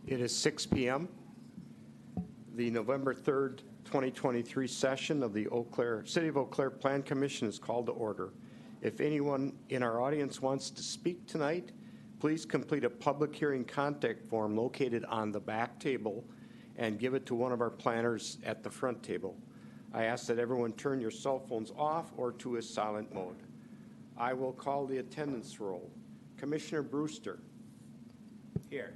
It is 6 p.m. The November 3rd, 2023 session of the City of Eau Claire Plan Commission is called to order. If anyone in our audience wants to speak tonight, please complete a public hearing contact form located on the back table and give it to one of our planners at the front table. I ask that everyone turn your cell phones off or to a silent mode. I will call the attendance roll. Commissioner Brewster. Here.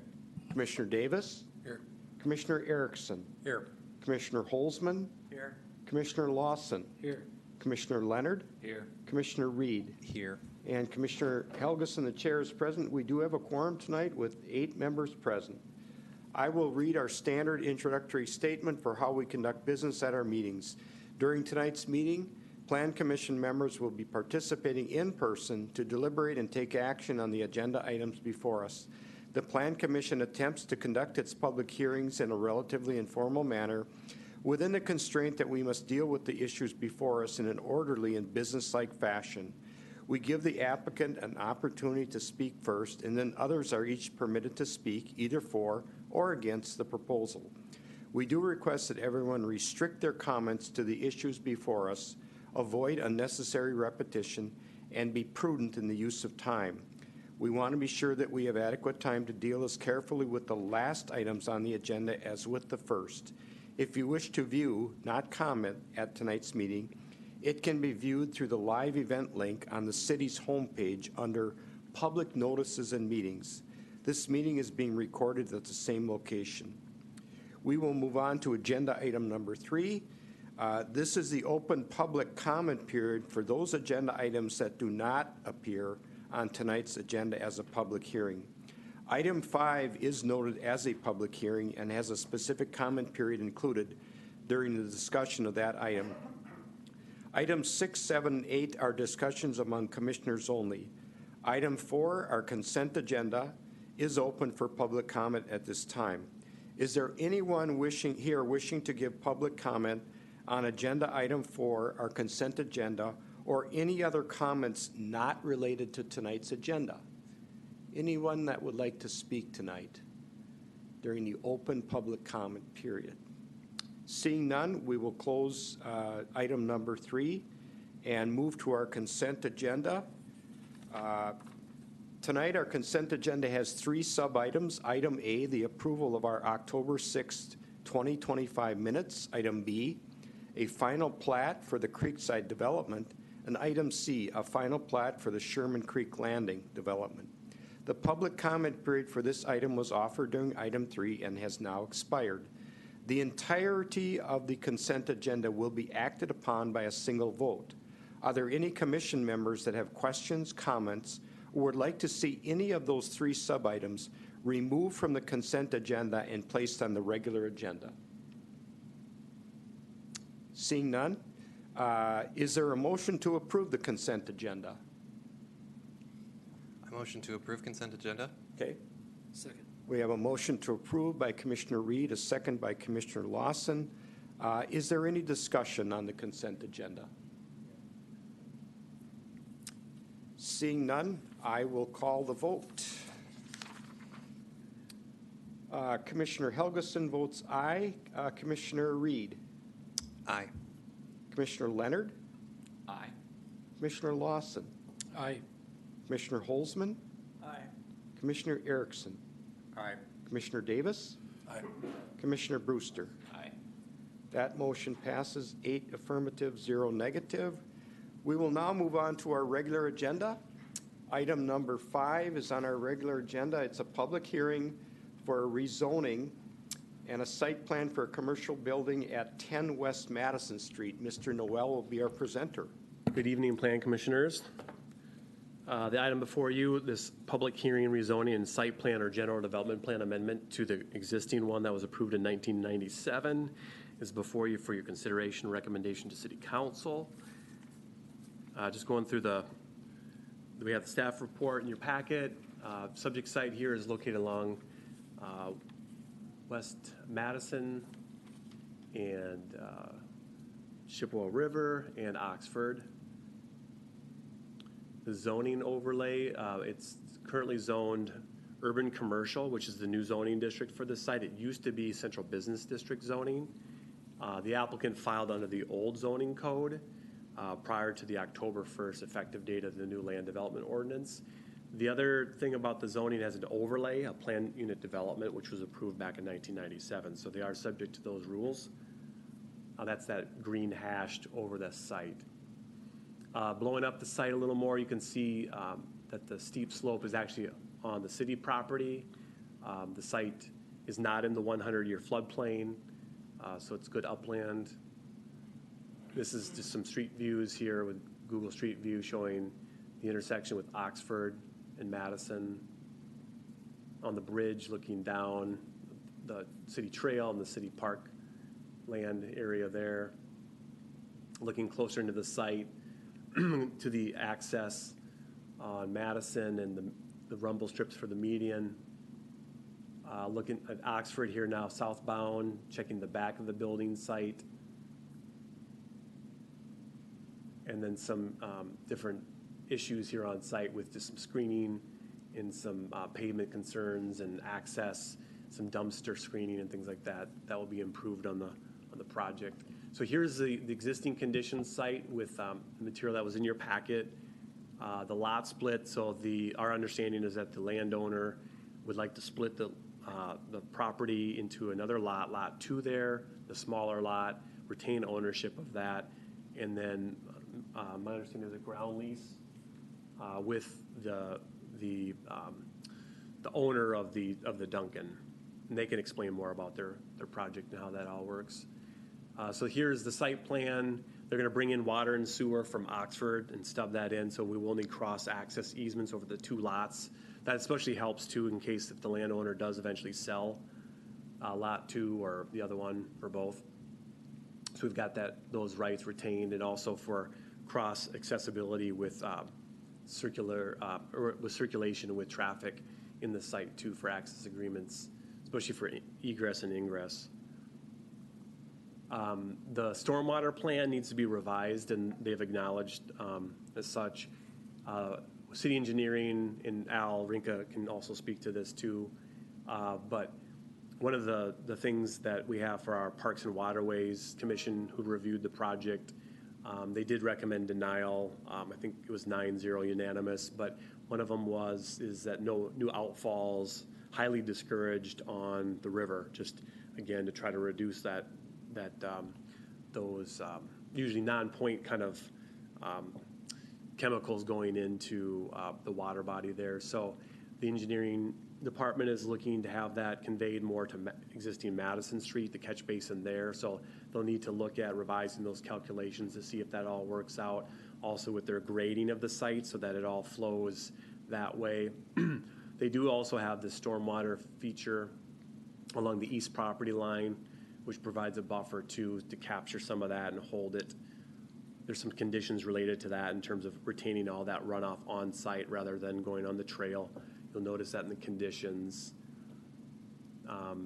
Commissioner Davis. Here. Commissioner Erickson. Here. Commissioner Holzman. Here. Commissioner Lawson. Here. Commissioner Leonard. Here. Commissioner Reed. Here. And Commissioner Helgeson, the chair, is present. We do have a quorum tonight with 8 members present. I will read our standard introductory statement for how we conduct business at our meetings. During tonight's meeting, Plan Commission members will be participating in person to deliberate and take action on the agenda items before us. The Plan Commission attempts to conduct its public hearings in a relatively informal manner within the constraint that we must deal with the issues before us in an orderly and business-like fashion. We give the applicant an opportunity to speak first, and then others are each permitted to speak either for or against the proposal. We do request that everyone restrict their comments to the issues before us, avoid unnecessary repetition, and be prudent in the use of time. We want to be sure that we have adequate time to deal as carefully with the last items on the agenda as with the first. If you wish to view, not comment, at tonight's meeting, it can be viewed through the live event link on the city's homepage under Public Notices and Meetings. This meeting is being recorded at the same location. We will move on to agenda item number 3. This is the open public comment period for those agenda items that do not appear on tonight's agenda as a public hearing. Item 5 is noted as a public hearing and has a specific comment period included during the discussion of that item. Items 6, 7, and 8 are discussions among commissioners only. Item 4, our consent agenda, is open for public comment at this time. Is there anyone wishing to give public comment on agenda item 4, our consent agenda, or any other comments not related to tonight's agenda? Anyone that would like to speak tonight during the open public comment period? Seeing none, we will close item number 3 and move to our consent agenda. Tonight, our consent agenda has 3 sub-items. Item A, the approval of our October 6th, 2025 minutes. Item B, a final plat for the Creekside development. And item C, a final plat for the Sherman Creek Landing development. The public comment period for this item was offered during item 3 and has now expired. The entirety of the consent agenda will be acted upon by a single vote. Are there any commission members that have questions, comments, or would like to see any of those 3 sub-items removed from the consent agenda and placed on the regular agenda? Seeing none, is there a motion to approve the consent agenda? I motion to approve consent agenda. Okay. Second. We have a motion to approve by Commissioner Reed, a second by Commissioner Lawson. Is there any discussion on the consent agenda? Seeing none, I will call the vote. Commissioner Helgeson votes aye. Commissioner Reed? Aye. Commissioner Leonard? Aye. Commissioner Lawson? Aye. Commissioner Holzman? Aye. Commissioner Erickson? Aye. Commissioner Davis? Aye. Commissioner Brewster? Aye. That motion passes 8 affirmative, 0 negative. We will now move on to our regular agenda. Item number 5 is on our regular agenda. It's a public hearing for a rezoning and a site plan for a commercial building at 10 West Madison Street. Mr. Noel will be our presenter. Good evening, Plan Commissioners. The item before you, this public hearing rezoning and site plan or general development plan amendment to the existing one that was approved in 1997 is before you for your consideration and recommendation to City Council. Just going through we have the staff report in your packet. Subject site here is located along West Madison and Chippewa River and Oxford. The zoning overlay, it's currently zoned urban commercial, which is the new zoning district for this site. It used to be central business district zoning. The applicant filed under the old zoning code prior to the October 1st effective date of the new land development ordinance. The other thing about the zoning has an overlay, a planned unit development, which was approved back in 1997. So they are subject to those rules. That's that green hashed over the site. Blowing up the site a little more, you can see that the steep slope is actually on the city property. The site is not in the 100-year floodplain, so it's good upland. This is just some street views here with Google Street View showing the intersection with Oxford and Madison. On the bridge looking down the city trail and the city park land area there. Looking closer into the site to the access on Madison and the rumble strips for the median. Looking at Oxford here now southbound, checking the back of the building site. And then some different issues here on site with just some screening and some pavement concerns and access, some dumpster screening and things like that. That will be improved on the project. So here's the existing conditions site with the material that was in your packet. The lot split, so our understanding is that the landowner would like to split the property into another lot, lot 2 there, the smaller lot, retain ownership of that, and then my understanding is a ground lease with the owner of the Duncan. And they can explain more about their project and how that all works. So here's the site plan. They're going to bring in water and sewer from Oxford and stub that in, so we will need cross-access easements over the 2 lots. That especially helps, too, in case if the landowner does eventually sell Lot 2 or the other one or both. So we've got those rights retained, and also for cross-accessibility with circulation and with traffic in the site, too, for access agreements, especially for egress and ingress. The stormwater plan needs to be revised, and they've acknowledged as such. City engineering and Al Rinka can also speak to this too. But one of the things that we have for our Parks and Waterways Commission, who reviewed the project, they did recommend denial. I think it was 9-0 unanimous, but one of them is that no new outfalls, highly discouraged on the river, just again to try to reduce those usually non-point kind of chemicals going into the water body there. So the engineering department is looking to have that conveyed more to existing Madison Street, the catch basin there. So they'll need to look at revising those calculations to see if that all works out. Also with their grading of the site so that it all flows that way. They do also have the stormwater feature along the east property line, which provides a buffer to capture some of that and hold it. There's some conditions related to that in terms of retaining all that runoff on site rather than going on the trail. You'll notice that in the conditions. I'll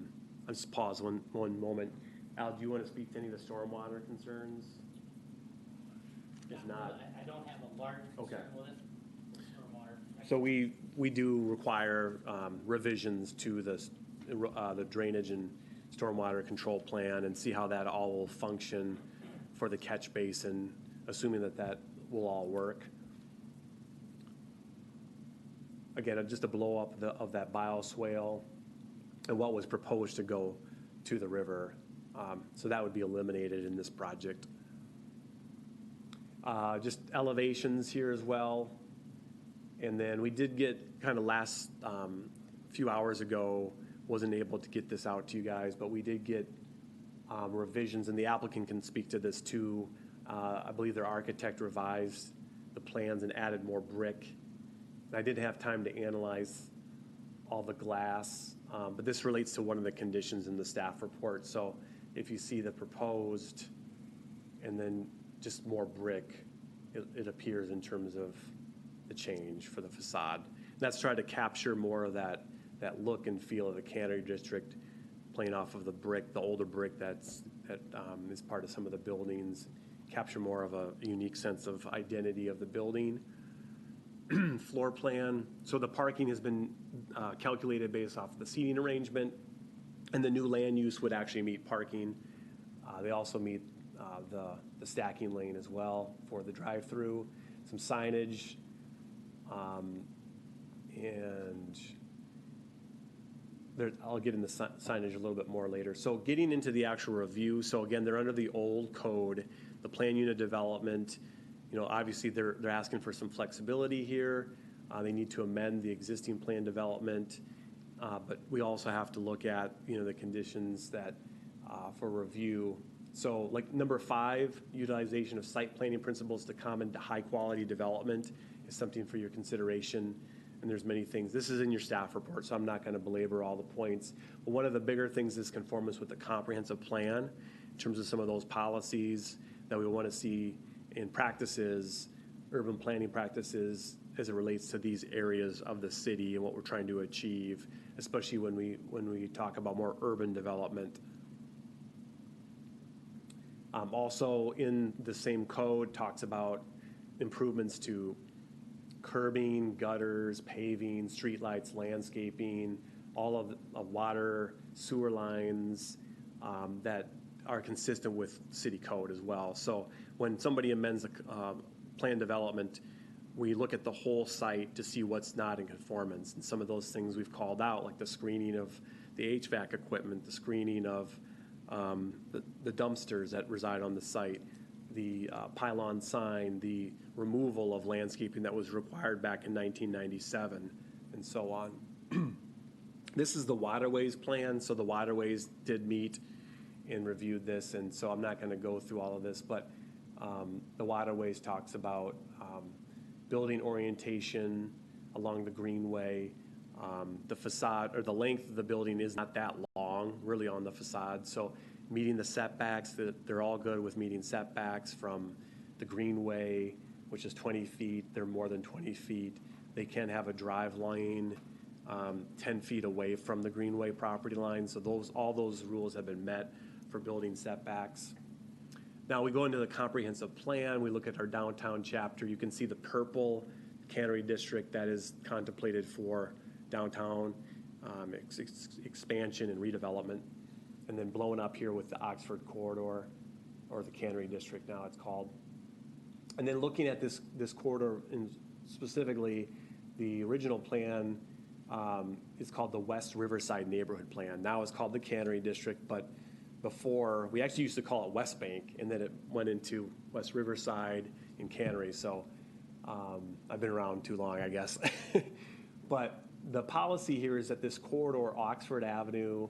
just pause one moment. Al, do you want to speak to any of the stormwater concerns? If not, I don't have a large concern with it. Stormwater. so we do require revisions to the drainage and stormwater control plan and see how that all will function for the catch basin, assuming that will all work. Again, just a blow up of that bioswale and what was proposed to go to the river. So that would be eliminated in this project. Just elevations here as well. And then we did get kind of last few hours ago, wasn't able to get this out to you guys, but we did get revisions, and the applicant can speak to this too. I believe their architect revised the plans and added more brick. I didn't have time to analyze all the glass, but this relates to one of the conditions in the staff report. So if you see the proposed and then just more brick, it appears in terms of the change for the facade. That's trying to capture more of that look and feel of the Cannery District, playing off of the brick, the older brick that is part of some of the buildings, capture more of a unique sense of identity of the building. floor plan. So the parking has been calculated based off the seating arrangement, and the new land use would actually meet parking. They also meet the stacking lane as well for the drive-through, some signage, and I'll get into signage a little bit more later. So getting into the actual review, so again, they're under the old code, the plan unit development. Obviously they're asking for some flexibility here. They need to amend the existing plan development, but we also have to look at, the conditions that for review. So like number 5, utilization of site planning principles to common to high-quality development is something for your consideration. And there's many things. This is in your staff report, so I'm not going to belabor all the points. But one of the bigger things is conformance with the comprehensive plan in terms of some of those policies that we want to see in practices, urban planning practices, as it relates to these areas of the city and what we're trying to achieve, especially when we talk about more urban development. Also, in the same code, talks about improvements to curbing, gutters, paving, streetlights, landscaping, all of water, sewer lines that are consistent with city code as well. So when somebody amends a plan development, we look at the whole site to see what's not in conformance. And some of those things we've called out, like the screening of the HVAC equipment, the screening of the dumpsters that reside on the site, the pylon sign, the removal of landscaping that was required back in 1997, and so on. This is the waterways plan, so the waterways did meet and reviewed this, and so I'm not going to go through all of this, but the waterways talks about building orientation along the greenway. The facade, or the length of the building is not that long, really, on the facade. So meeting the setbacks, they're all good with meeting setbacks from the greenway, which is 20 feet. They're more than 20 feet. They can have a drive lane 10 feet away from the greenway property line. So all those rules have been met for building setbacks. Now we go into the comprehensive plan. We look at our downtown chapter. You can see the purple cannery district that is contemplated for downtown expansion and redevelopment, and then blown up here with the Oxford corridor, or the cannery district now it's called. And then looking at this corridor, and specifically the original plan is called the West Riverside Neighborhood Plan. Now it's called the Cannery District, but before we actually used to call it West Bank, and then it went into West Riverside and Cannery. So I've been around too long, I guess. But the policy here is that this corridor, Oxford Avenue,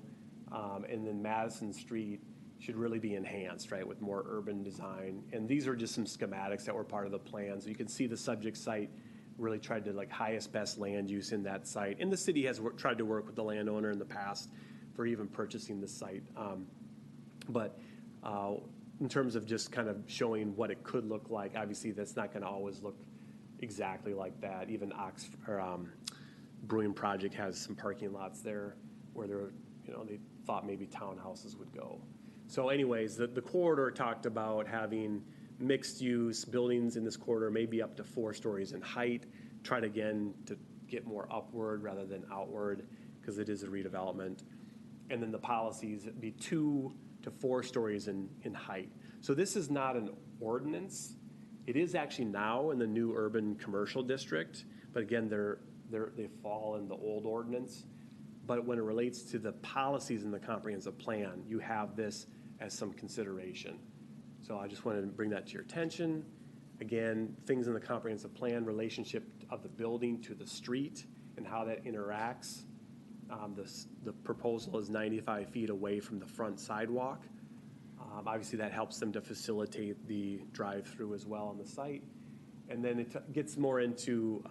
and then Madison Street, should really be enhanced, right, with more urban design. And these are just some schematics that were part of the plan. So you can see the subject site really tried to like highest best land use in that site. And the city has tried to work with the landowner in the past for even purchasing the site. But in terms of just kind of showing what it could look like, obviously that's not going to always look exactly like that. Even Brewing Project has some parking lots there where they thought maybe townhouses would go. So anyways, the corridor talked about having mixed-use buildings in this corridor, maybe up to 4 stories in height. Tried again to get more upward rather than outward because it is a redevelopment. And then the policies be 2 to 4 stories in height. So this is not an ordinance. It is actually now in the new urban commercial district, but again, they fall in the old ordinance. But when it relates to the policies in the comprehensive plan, you have this as some consideration. So I just wanted to bring that to your attention. Again, things in the comprehensive plan, relationship of the building to the street and how that interacts. The proposal is 95 feet away from the front sidewalk. Obviously, that helps them to facilitate the drive-through as well on the site. And then it gets more into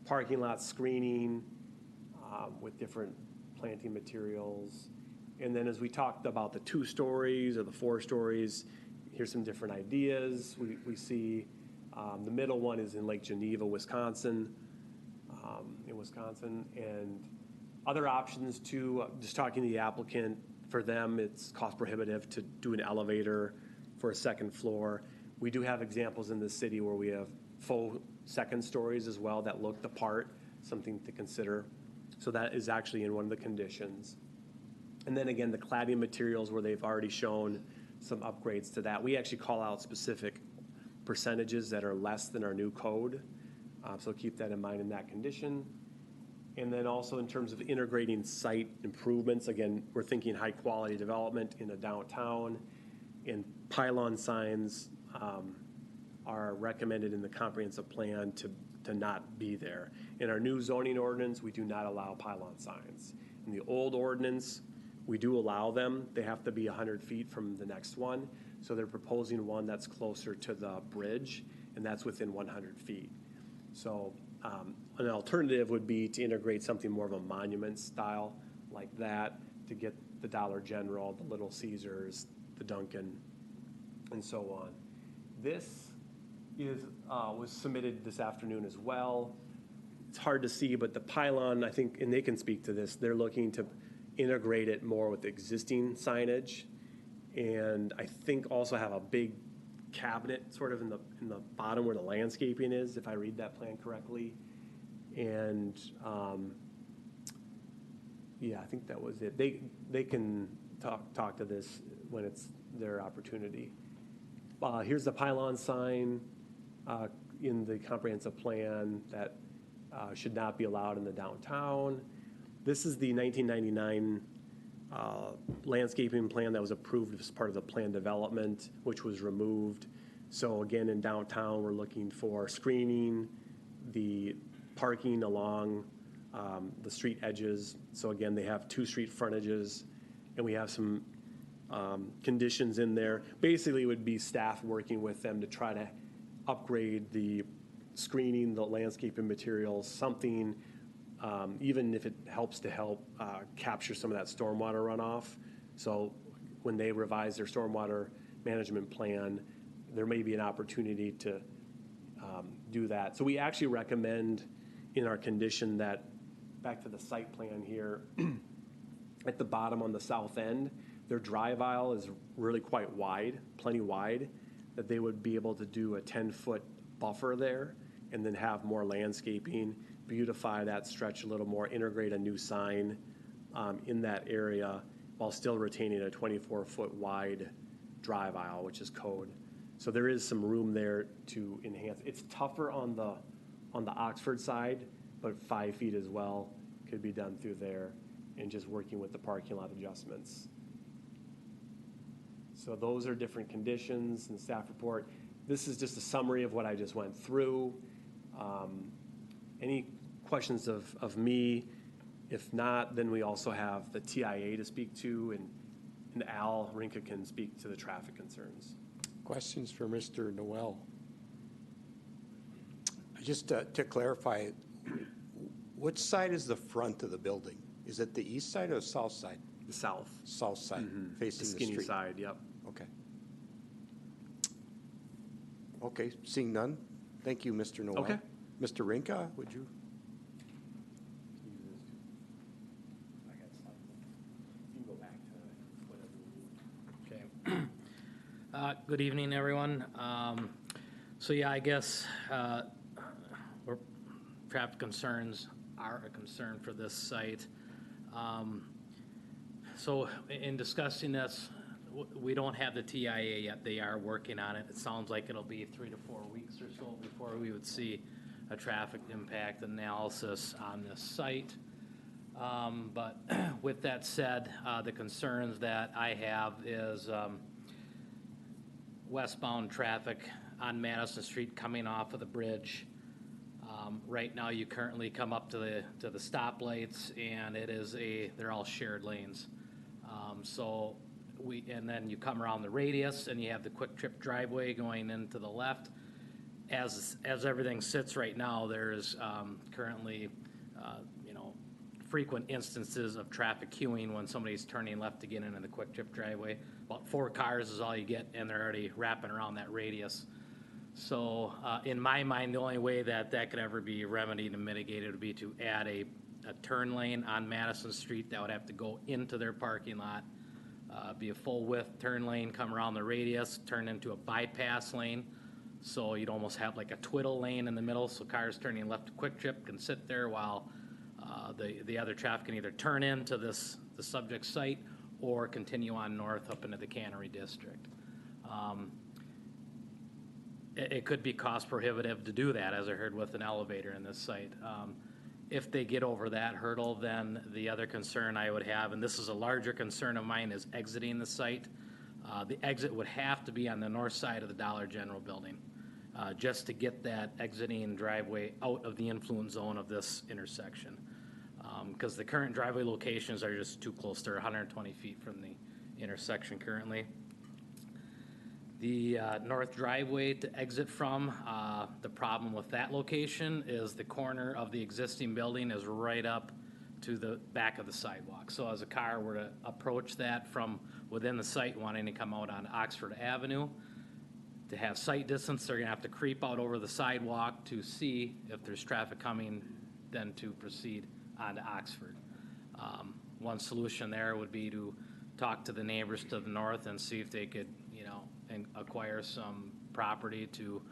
parking lot screening with different planting materials. And then as we talked about the 2 stories or the 4 stories, here's some different ideas. We see the middle one is in Lake Geneva, Wisconsin, and other options too. Just talking to the applicant, for them it's cost prohibitive to do an elevator for a second floor. We do have examples in the city where we have faux second stories as well that look the part, something to consider. So that is actually in one of the conditions. And then again, the cladding materials where they've already shown some upgrades to that. We actually call out specific percentages that are less than our new code. So keep that in mind in that condition. And then also in terms of integrating site improvements, again, we're thinking high-quality development in a downtown, and pylon signs are recommended in the comprehensive plan to not be there. In our new zoning ordinance, we do not allow pylon signs. In the old ordinance, we do allow them. They have to be 100 feet from the next one. So they're proposing one that's closer to the bridge, and that's within 100 feet. So an alternative would be to integrate something more of a monument style like that to get the Dollar General, the Little Caesars, the Dunkin', and so on. This was submitted this afternoon as well. It's hard to see, but the pylon, I think, and they can speak to this, they're looking to integrate it more with existing signage, and I think also have a big cabinet sort of in the bottom where the landscaping is, if I read that plan correctly. And yeah, I think that was it. They can talk to this when it's their opportunity. Here's the pylon sign in the comprehensive plan that should not be allowed in the downtown. This is the 1999 landscaping plan that was approved as part of the plan development, which was removed. So again, in downtown, we're looking for screening, the parking along the street edges. So again, they have 2 street frontages, and we have some conditions in there. Basically, it would be staff working with them to try to upgrade the screening, the landscaping materials, something, even if it helps to capture some of that stormwater runoff. So when they revise their stormwater management plan, there may be an opportunity to do that. So we actually recommend in our condition that, back to the site plan here, at the bottom on the south end, their drive aisle is really quite wide, plenty wide, that they would be able to do a 10-foot buffer there and then have more landscaping, beautify that stretch a little more, integrate a new sign in that area while still retaining a 24-foot wide drive aisle, which is code. So there is some room there to enhance. It's tougher on the Oxford side, but 5 feet as well could be done through there, and just working with the parking lot adjustments. So those are different conditions in the staff report. This is just a summary of what I just went through. Any questions of me? If not, then we also have the TIA to speak to, and Al Rinka can speak to the traffic concerns. Questions for Mr. Noel? Just to clarify, which side is the front of the building? Is it the east side or the south side? The south. South side, The facing the skinny street. side, yep. Okay. Okay, seeing none. Thank you, Mr. Noel. Okay. Mr. Rinka, would you? Okay. Good evening, everyone. So yeah, I guess traffic concerns are a concern for this site. So in discussing this, we don't have the TIA yet. They are working on it. It sounds like it'll be 3 to 4 weeks or so before we would see a traffic impact analysis on this site. But with that said, the concerns that I have is westbound traffic on Madison Street coming off of the bridge. Right now, you currently come up to the stoplights, and they're all shared lanes. And then you come around the radius, and you have the quick trip driveway going into the left. As everything sits right now, there is currently, frequent instances of traffic queuing when somebody's turning left to get into the quick trip driveway. About 4 cars is all you get, and they're already wrapping around that radius. So in my mind, the only way that could ever be remedied and mitigated would be to add a turn lane on Madison Street that would have to go into their parking lot, be a full width turn lane, come around the radius, turn into a bypass lane So you'd almost have like a twiddle lane in the middle, so cars turning left to Quick Trip can sit there while the other traffic can either turn into the subject site or continue on north up into the Cannery District. It could be cost prohibitive to do that, as I heard with an elevator in this site. If they get over that hurdle, then the other concern I would have, and this is a larger concern of mine, is exiting the site. The exit would have to be on the north side of the Dollar General building, just to get that exiting driveway out of the influence zone of this intersection. Because the current driveway locations are just too close. They're 120 feet from the intersection currently. The north driveway to exit from, the problem with that location is the corner of the existing building is right up to the back of the sidewalk. So as a car were to approach that from within the site wanting to come out on Oxford Avenue, to have sight distance, they're gonna have to creep out over the sidewalk to see if there's traffic coming, then to proceed onto Oxford. One solution there would be to talk to the neighbors to the north and see if they could, and acquire some property to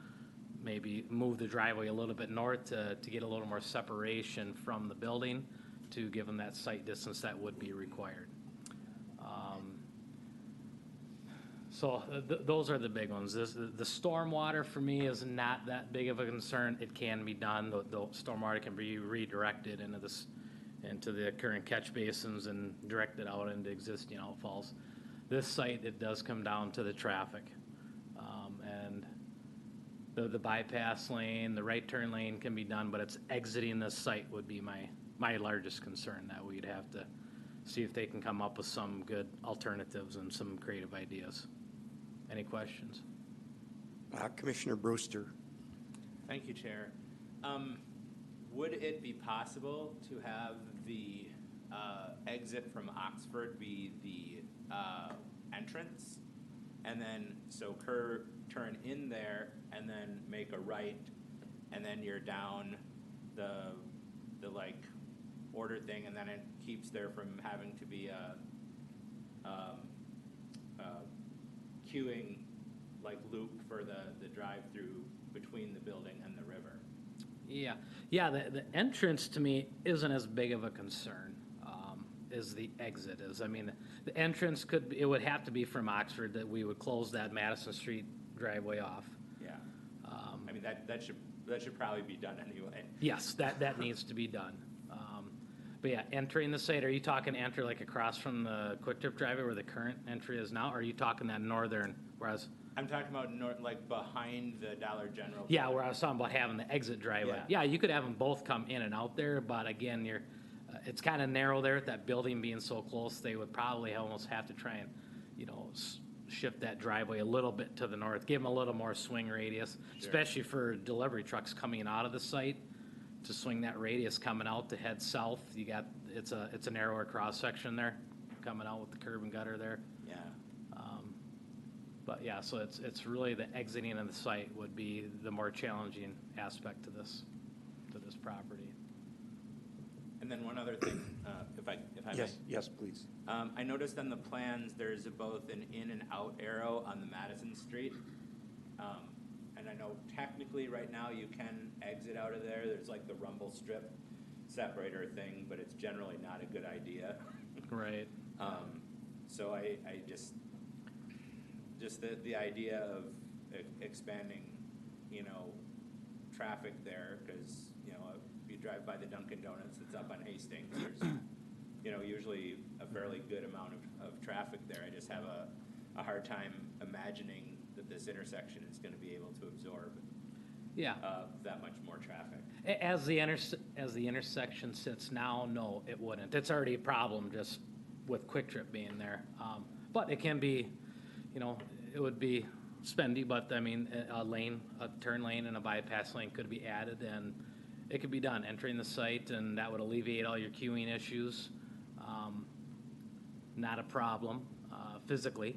maybe move the driveway a little bit north to get a little more separation from the building to give them that sight distance that would be required. So those are the big ones. The stormwater for me is not that big of a concern. It can be done. The stormwater can be redirected into the current catch basins and directed out into existing outfalls. This site, it does come down to the traffic. And the bypass lane, the right turn lane can be done, but it's exiting this site would be my largest concern, that we'd have to see if they can come up with some good alternatives and some creative ideas. Any questions? Commissioner Brewster. Thank you, Chair. Would it be possible to have the exit from Oxford be the entrance? And then, so turn in there and then make a right, and then you're down the like order thing, and then it keeps there from having to be a queuing like loop for the drive-through between the building and the river. Yeah, the entrance to me isn't as big of a concern as the exit is. I mean, the entrance it would have to be from Oxford, that we would close that Madison Street driveway off. Yeah. I mean, that should probably be done anyway. Yes, that needs to be done. But yeah, entering the site, are you talking enter like across from the Quick Trip driveway where the current entry is now? Or are you talking that northern, whereas? I'm talking about like behind the Dollar General. Yeah, where I was talking about having the exit driveway. Yeah. Yeah, you could have them both come in and out there, but again, it's kind of narrow there, that building being so close, they would probably almost have to try and, shift that driveway a little bit to the north, give them a little more swing radius, especially for delivery trucks coming out of the site, to swing that radius coming out to head south. It's a narrower cross section there, coming out with the curb and gutter there. Yeah. But yeah, so it's really the exiting of the site would be the more challenging aspect to this property. And then one other thing, if I may. Yes, please. I noticed on the plans, there's both an in and out arrow on the Madison Street. And I know technically right now you can exit out of there. There's like the rumble strip separator thing, but it's generally not a good idea. Right. So I just the idea of expanding, traffic there, because, if you drive by the Dunkin' Donuts that's up on Hastings, there's, usually a fairly good amount of traffic there. I just have a hard time imagining that this intersection is going to be able to absorb that much more traffic. As the intersection sits now, no, it wouldn't. It's already a problem just with Quick Trip being there. But it can be, it would be spendy, but I mean, a turn lane and a bypass lane could be added, and it could be done entering the site, and that would alleviate all your queuing issues. Not a problem physically,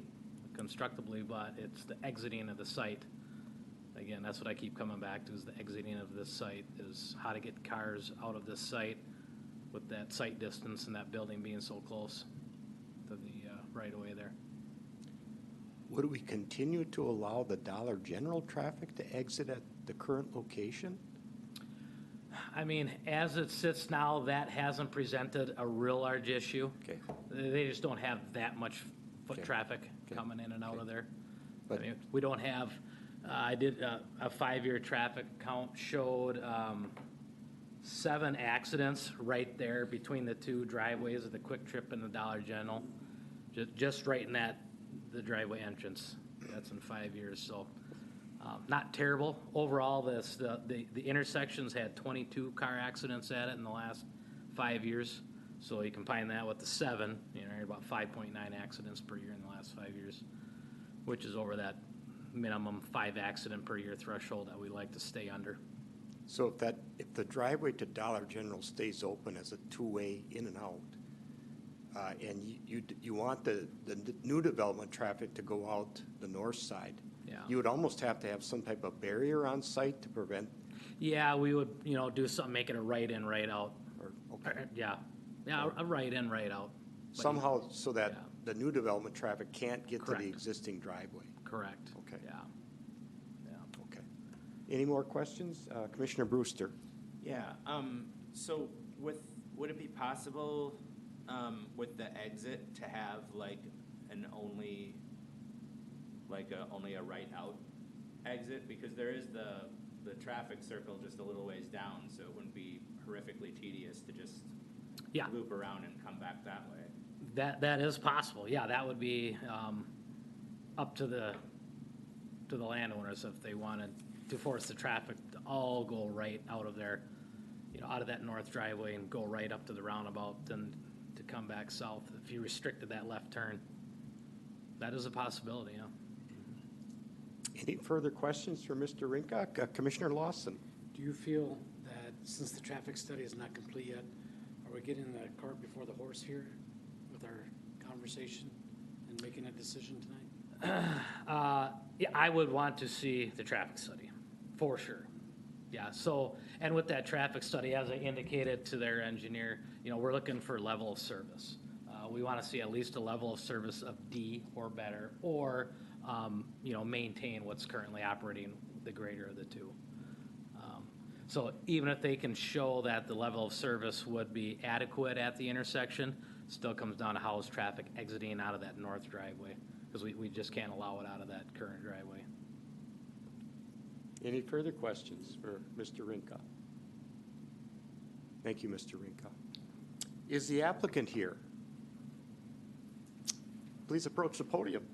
constructively, but it's the exiting of the site. Again, that's what I keep coming back to, is the exiting of this site, is how to get cars out of this site with that sight distance and that building being so close to the right of way there. Would we continue to allow the Dollar General traffic to exit at the current location? I mean, as it sits now, that hasn't presented a real large issue. Okay. They just don't have that much foot Okay. traffic Okay. coming in and out of there. I But- mean, we don't have, I did a 5-year traffic count showed 7 accidents right there between the 2 driveways of the Quick Trip and the Dollar General. Just right in the driveway entrance. That's in 5 years, so not terrible. Overall, the intersections had 22 car accidents at it in the last 5 years. So you combine that with the 7, about 5.9 accidents per year in the last 5 years, which is over that minimum 5 accident per year threshold that we like to stay under. So if the driveway to Dollar General stays open as a two-way in and out, and you want the new development traffic to go out the north side, Yeah. you would almost have to have some type of barrier on site to prevent, Yeah, we would, do something, make it a right in, right out. or, okay, Yeah, a right in, right out. But somehow so that Yeah. the new development traffic can't get to Correct. the existing driveway. Correct. Okay. Yeah. Yeah. Okay. Any more questions? Commissioner Brewster? Yeah, so would it be possible, with the exit to have like only a right out exit? Because there is the traffic circle just a little ways down, so it wouldn't be horrifically tedious to just Yeah. loop around and come back that way. That is possible. Yeah, that would be up to the landowners if they wanted to force the traffic to all go right out of there, out of that north driveway and go right up to the roundabout, then to come back south. If you restricted that left turn, that is a possibility, yeah. Any further questions for Mr. Rinka? Commissioner Lawson? Do you feel that since the traffic study is not complete yet, are we getting the cart before the horse here with our conversation and making a decision tonight? Yeah, I would want to see the traffic study, for sure. Yeah, so, and with that traffic study, as I indicated to their engineer, we're looking for level of service. We want to see at least a level of service of D or better, or, maintain what's currently operating, the greater of the two. So even if they can show that the level of service would be adequate at the intersection, still comes down to how is traffic exiting out of that north driveway, because we just can't allow it out of that current driveway. Any further questions for Mr. Rinka? Thank you, Mr. Rinka. Is the applicant here? Please approach the podium.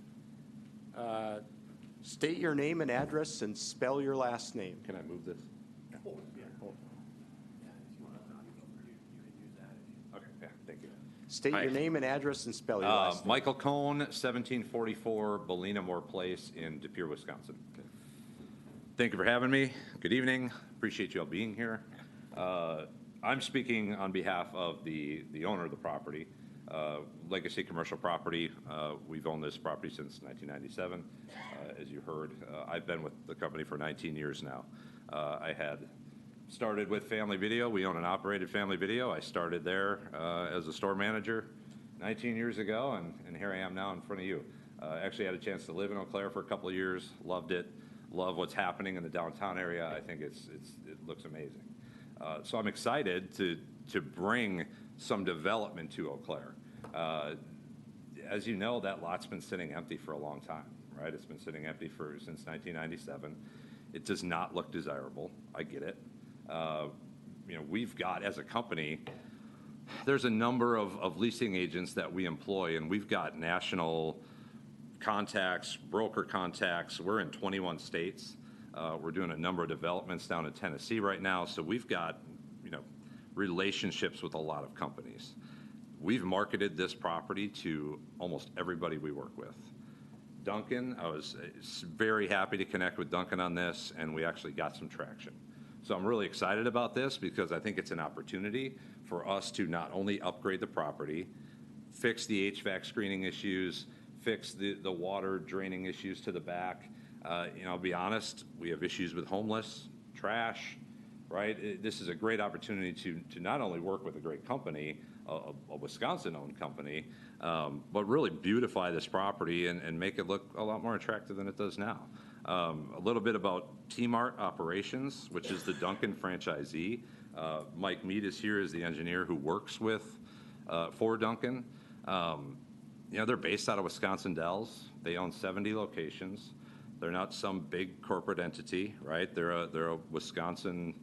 State your name and address and spell your last name. Can I move this? Okay, yeah, thank you. State Hi. your name and address and spell your last name. Michael Cohn, 1744 Belina Moore Place in De Pere, Wisconsin. Thank you for having me. Good evening. Appreciate you all being here. I'm speaking on behalf of the owner of the property, Legacy Commercial Property. We've owned this property since 1997. As you heard, I've been with the company for 19 years now. I had started with Family Video. We own and operated Family Video. I started there as a store manager 19 years ago, and here I am now in front of you. Actually had a chance to live in Eau Claire for a couple of years. Loved it. Love what's happening in the downtown area. I think it looks amazing. So I'm excited to bring some development to Eau Claire. As you know, that lot's been sitting empty for a long time, right? It's been sitting empty since 1997. It does not look desirable. I get it. We've got, as a company, there's a number of leasing agents that we employ, and we've got national contacts, broker contacts. We're in 21 states. We're doing a number of developments down in Tennessee right now, so we've got, relationships with a lot of companies. We've marketed this property to almost everybody we work with. Duncan, I was very happy to connect with Duncan on this, and we actually got some traction. So I'm really excited about this because I think it's an opportunity for us to not only upgrade the property, fix the HVAC screening issues, fix the water draining issues to the back. I'll be honest, we have issues with homeless, trash, right? This is a great opportunity to not only work with a great company, a Wisconsin-owned company, but really beautify this property and make it look a lot more attractive than it does now. A little bit about T-Mart Operations, which is the Dunkin' franchisee. Mike Mead is here as the engineer who works for Dunkin'. They're based out of Wisconsin Dells. They own 70 locations. They're not some big corporate entity, right? They're a Wisconsin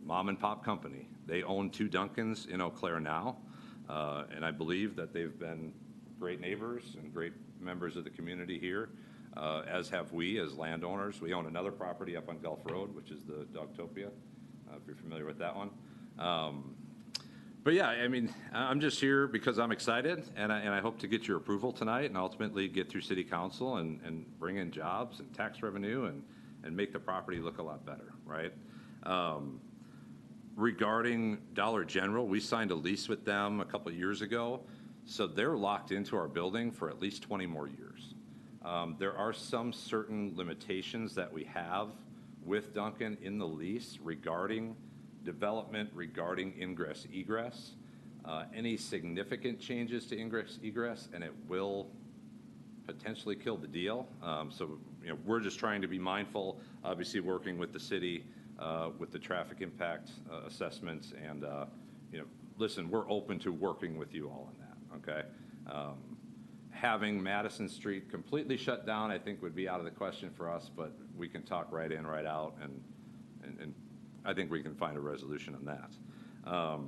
mom and pop company. They own 2 Dunkins in Eau Claire now, and I believe that they've been great neighbors and great members of the community here, as have we as landowners. We own another property up on Gulf Road, which is the Dogtopia, if you're familiar with that one. But yeah, I mean, I'm just here because I'm excited, and I hope to get your approval tonight and ultimately get through city council and bring in jobs and tax revenue and make the property look a lot better, right? Regarding Dollar General, we signed a lease with them a couple of years ago, so they're locked into our building for at least 20 more years. There are some certain limitations that we have with Dunkin' in the lease regarding development, regarding ingress egress. Any significant changes to ingress egress, and it will potentially kill the deal. So we're just trying to be mindful, obviously working with the city with the traffic impact assessments, and listen, we're open to working with you all on that. Okay. Having Madison Street completely shut down, I think, would be out of the question for us, but we can talk right in, right out, and I think we can find a resolution on that.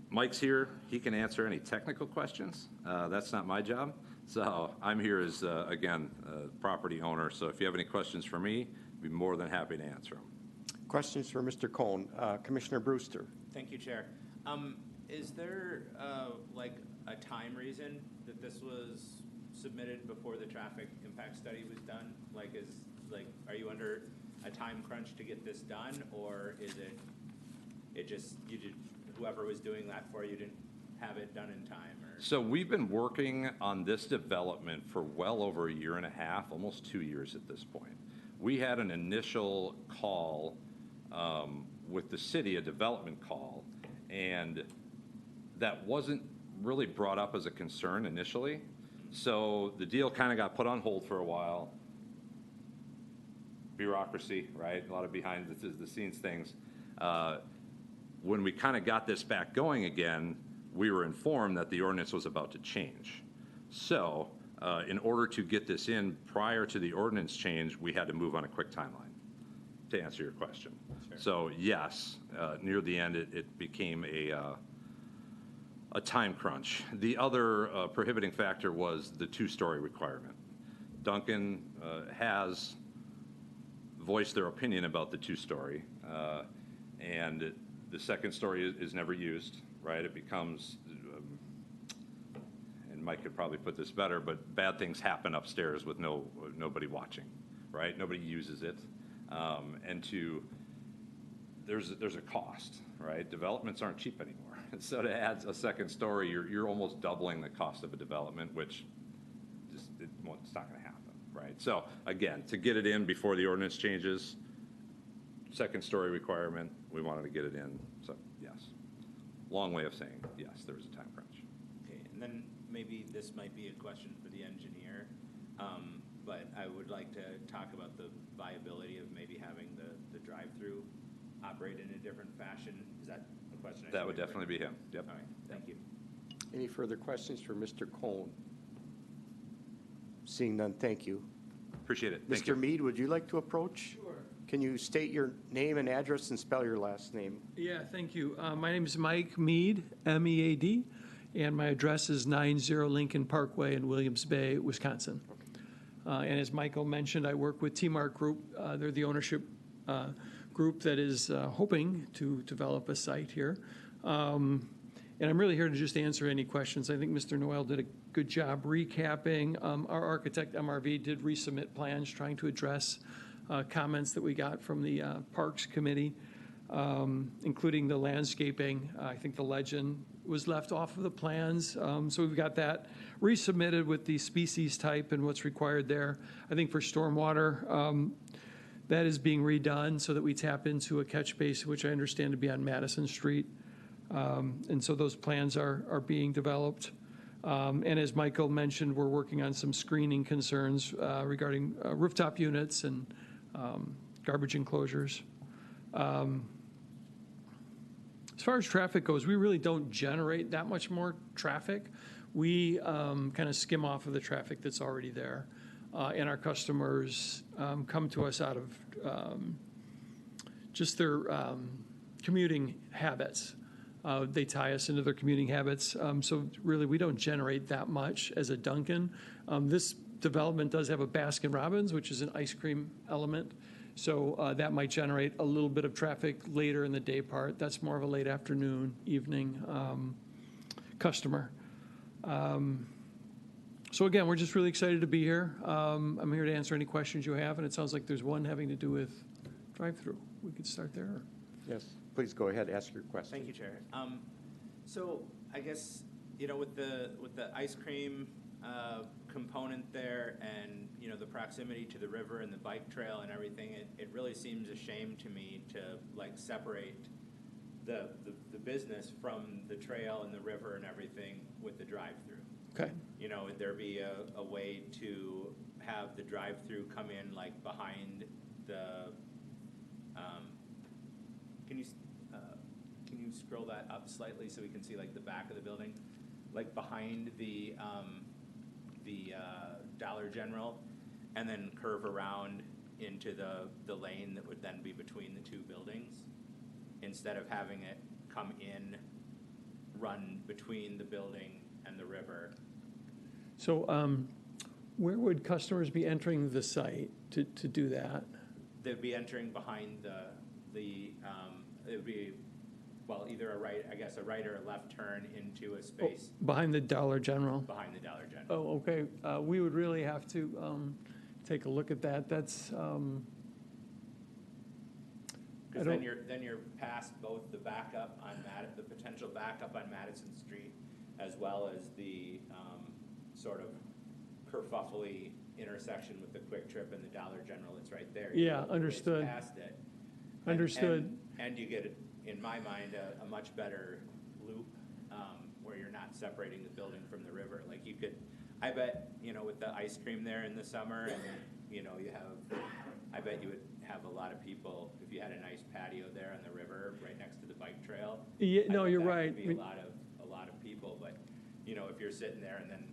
Mike's here. He can answer any technical questions. That's not my job. So I'm here as, again, a property owner. So if you have any questions for me, I'd be more than happy to answer them. Questions for Mr. Cohn. Commissioner Brewster. Thank you, Chair. Is there like a time reason that this was submitted before the traffic impact study was done? Are you under a time crunch to get this done, or is it just whoever was doing that for you didn't have it done in time? Or? So we've been working on this development for well over a year and a half, almost 2 years at this point. We had an initial call with the city, a development call, and that wasn't really brought up as a concern initially. So the deal kind of got put on hold for a while. Bureaucracy, right? A lot of behind the scenes things. When we kind of got this back going again, we were informed that the ordinance was about to change. So in order to get this in prior to the ordinance change, we had to move on a quick timeline, to answer your question. Sure. So yes, near the end, it became a time crunch. The other prohibiting factor was the 2-story requirement. Dunkin' has voiced their opinion about the 2-story, and the 2nd story is never used, right? It becomes, and Mike could probably put this better, but bad things happen upstairs with nobody watching, right? Nobody uses it, and there's a cost, right? Developments aren't cheap anymore. And so to add a 2nd story, you're almost doubling the cost of a development, which it's not going to happen, right? So again, to get it in before the ordinance changes, 2nd story requirement, we wanted to get it in. So yes, long way of saying yes, there was a time crunch. Okay, and then maybe this might be a question for the engineer, but I would like to talk about the viability of maybe having the drive-through operate in a different fashion. Is that a question? That would definitely be him. Yep. All right, thank you. Any further questions for Mr. Cohn? Seeing none, thank you. Appreciate it. Thank you. Mr. Mead, would you like to approach? Sure. Can you state your name and address and spell your last name? Yeah, thank you. My name is Mike Mead, M-E-A-D, and my address is 90 Lincoln Parkway in Williams Bay, Wisconsin. And as Michael mentioned, I work with T-Mart Group. They're the ownership group that is hoping to develop a site here. And I'm really here to just answer any questions. I think Mr. Noel did a good job recapping. Our architect, MRV, did resubmit plans trying to address comments that we got from the Parks Committee, including the landscaping. I think the legend was left off of the plans. So we've got that resubmitted with the species type and what's required there. I think for stormwater, That is being redone so that we tap into a catch basin, which I understand to be on Madison Street. And so those plans are being developed. And as Michael mentioned, we're working on some screening concerns regarding rooftop units and garbage enclosures. As far as traffic goes, we really don't generate that much more traffic. We kind of skim off of the traffic that's already there. And our customers come to us out of just their commuting habits. They tie us into their commuting habits. So really, we don't generate that much as a Dunkin'. This development does have a Baskin Robbins, which is an ice cream element. So that might generate a little bit of traffic later in the day part. That's more of a late afternoon, evening customer. So again, we're just really excited to be here. I'm here to answer any questions you have, and it sounds like there's one having to do with drive-through. We could start there. Yes, please go ahead, ask your question. Thank you, Chair. So I guess, with the ice cream component there and, the proximity to the river and the bike trail and everything, it really seems a shame to me to separate the business from the trail and the river and everything with the drive-through. Okay. Would there be a way to have the drive-through come in behind the, can you scroll that up slightly so we can see the back of the building? Behind the Dollar General, and then curve around into the lane that would then be between the two buildings, instead of having it come in, run between the building and the river. So where would customers be entering the site to do that? They'd be entering behind it would be, either a right or a left turn into a space Behind the Dollar General? behind the Dollar General. Oh, okay. We would really have to take a look at that. That's, Because then you're past both the backup on the potential backup on Madison Street, as well as the sort of kerfuffly intersection with the Quick Trip and the Dollar General that's right there. You Yeah, go understood. Past it. Understood. And you get, in my mind, a much better loop where you're not separating the building from the river. You could, I bet, with the ice cream there in the summer, and I bet you would have a lot of people if you had a nice patio there on the river right next to the bike trail. Yeah, I no, bet you're that right. could be a lot of people, but if you're sitting there and then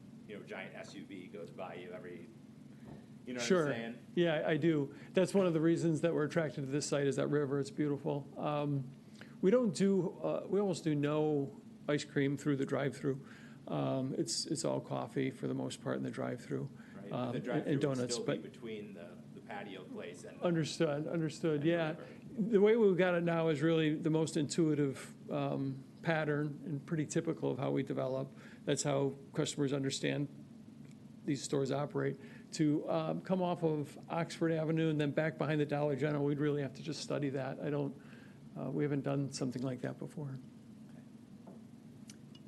giant SUV goes by you every, what Sure. I'm saying? Yeah, I do. That's one of the reasons that we're attracted to this site is that river. It's beautiful. We almost do no ice cream through the drive-through. It's all coffee for the most part in the drive-through. Right. The And drive-through would donuts, still but. be between the patio place and. Understood, the yeah. river. The way we've got it now is really the most intuitive pattern and pretty typical of how we develop. That's how customers understand these stores operate. To come off of Oxford Avenue and then back behind the Dollar General, we'd really have to just study that. We haven't done something like that before.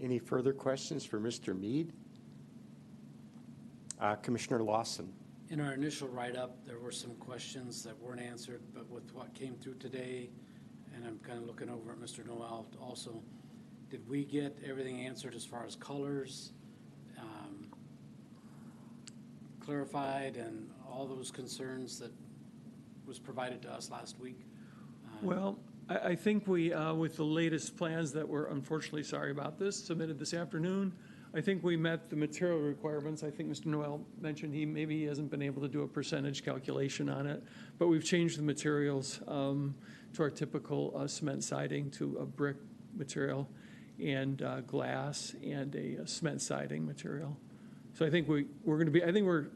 Any further questions for Mr. Mead? Commissioner Lawson. In our initial write-up, there were some questions that weren't answered, but with what came through today, and I'm kind of looking over at Mr. Noel also, did we get everything answered as far as colors, clarified, and all those concerns that was provided to us last week? Well, I think we, with the latest plans that were, unfortunately, sorry about this, submitted this afternoon, I think we met the material requirements. I think Mr. Noel mentioned maybe he hasn't been able to do a percentage calculation on it, but we've changed the materials to our typical cement siding to a brick material and glass and a cement siding material. So I think we're going to be,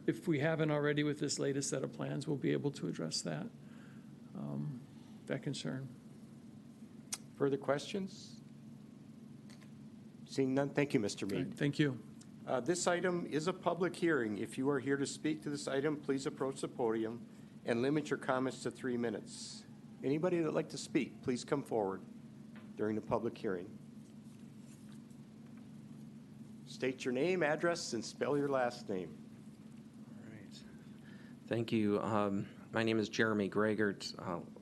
if we haven't already with this latest set of plans, we'll be able to address that concern. Further questions? Seeing none, thank you, Mr. Mead. Thank you. This item is a public hearing. If you are here to speak to this item, please approach the podium and limit your comments to 3 minutes. Anybody that would like to speak, please come forward during the public hearing. State your name, address, and spell your last name. All right. Thank you. My name is Jeremy Gregert.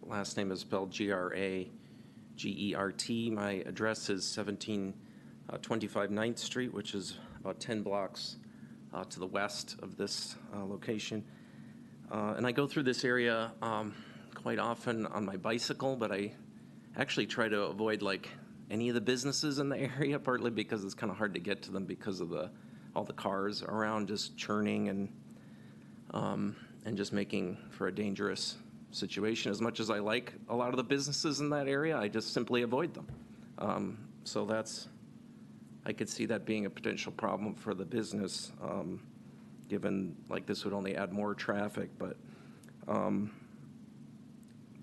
Last name is spelled Gragert. My address is 1725 9th Street, which is about 10 blocks to the west of this location. And I go through this area quite often on my bicycle, but I actually try to avoid like any of the businesses in the area, partly because it's kind of hard to get to them because of all the cars around just churning and just making for a dangerous situation. As much as I like a lot of the businesses in that area, I just simply avoid them. So I could see that being a potential problem for the business, given like this would only add more traffic. But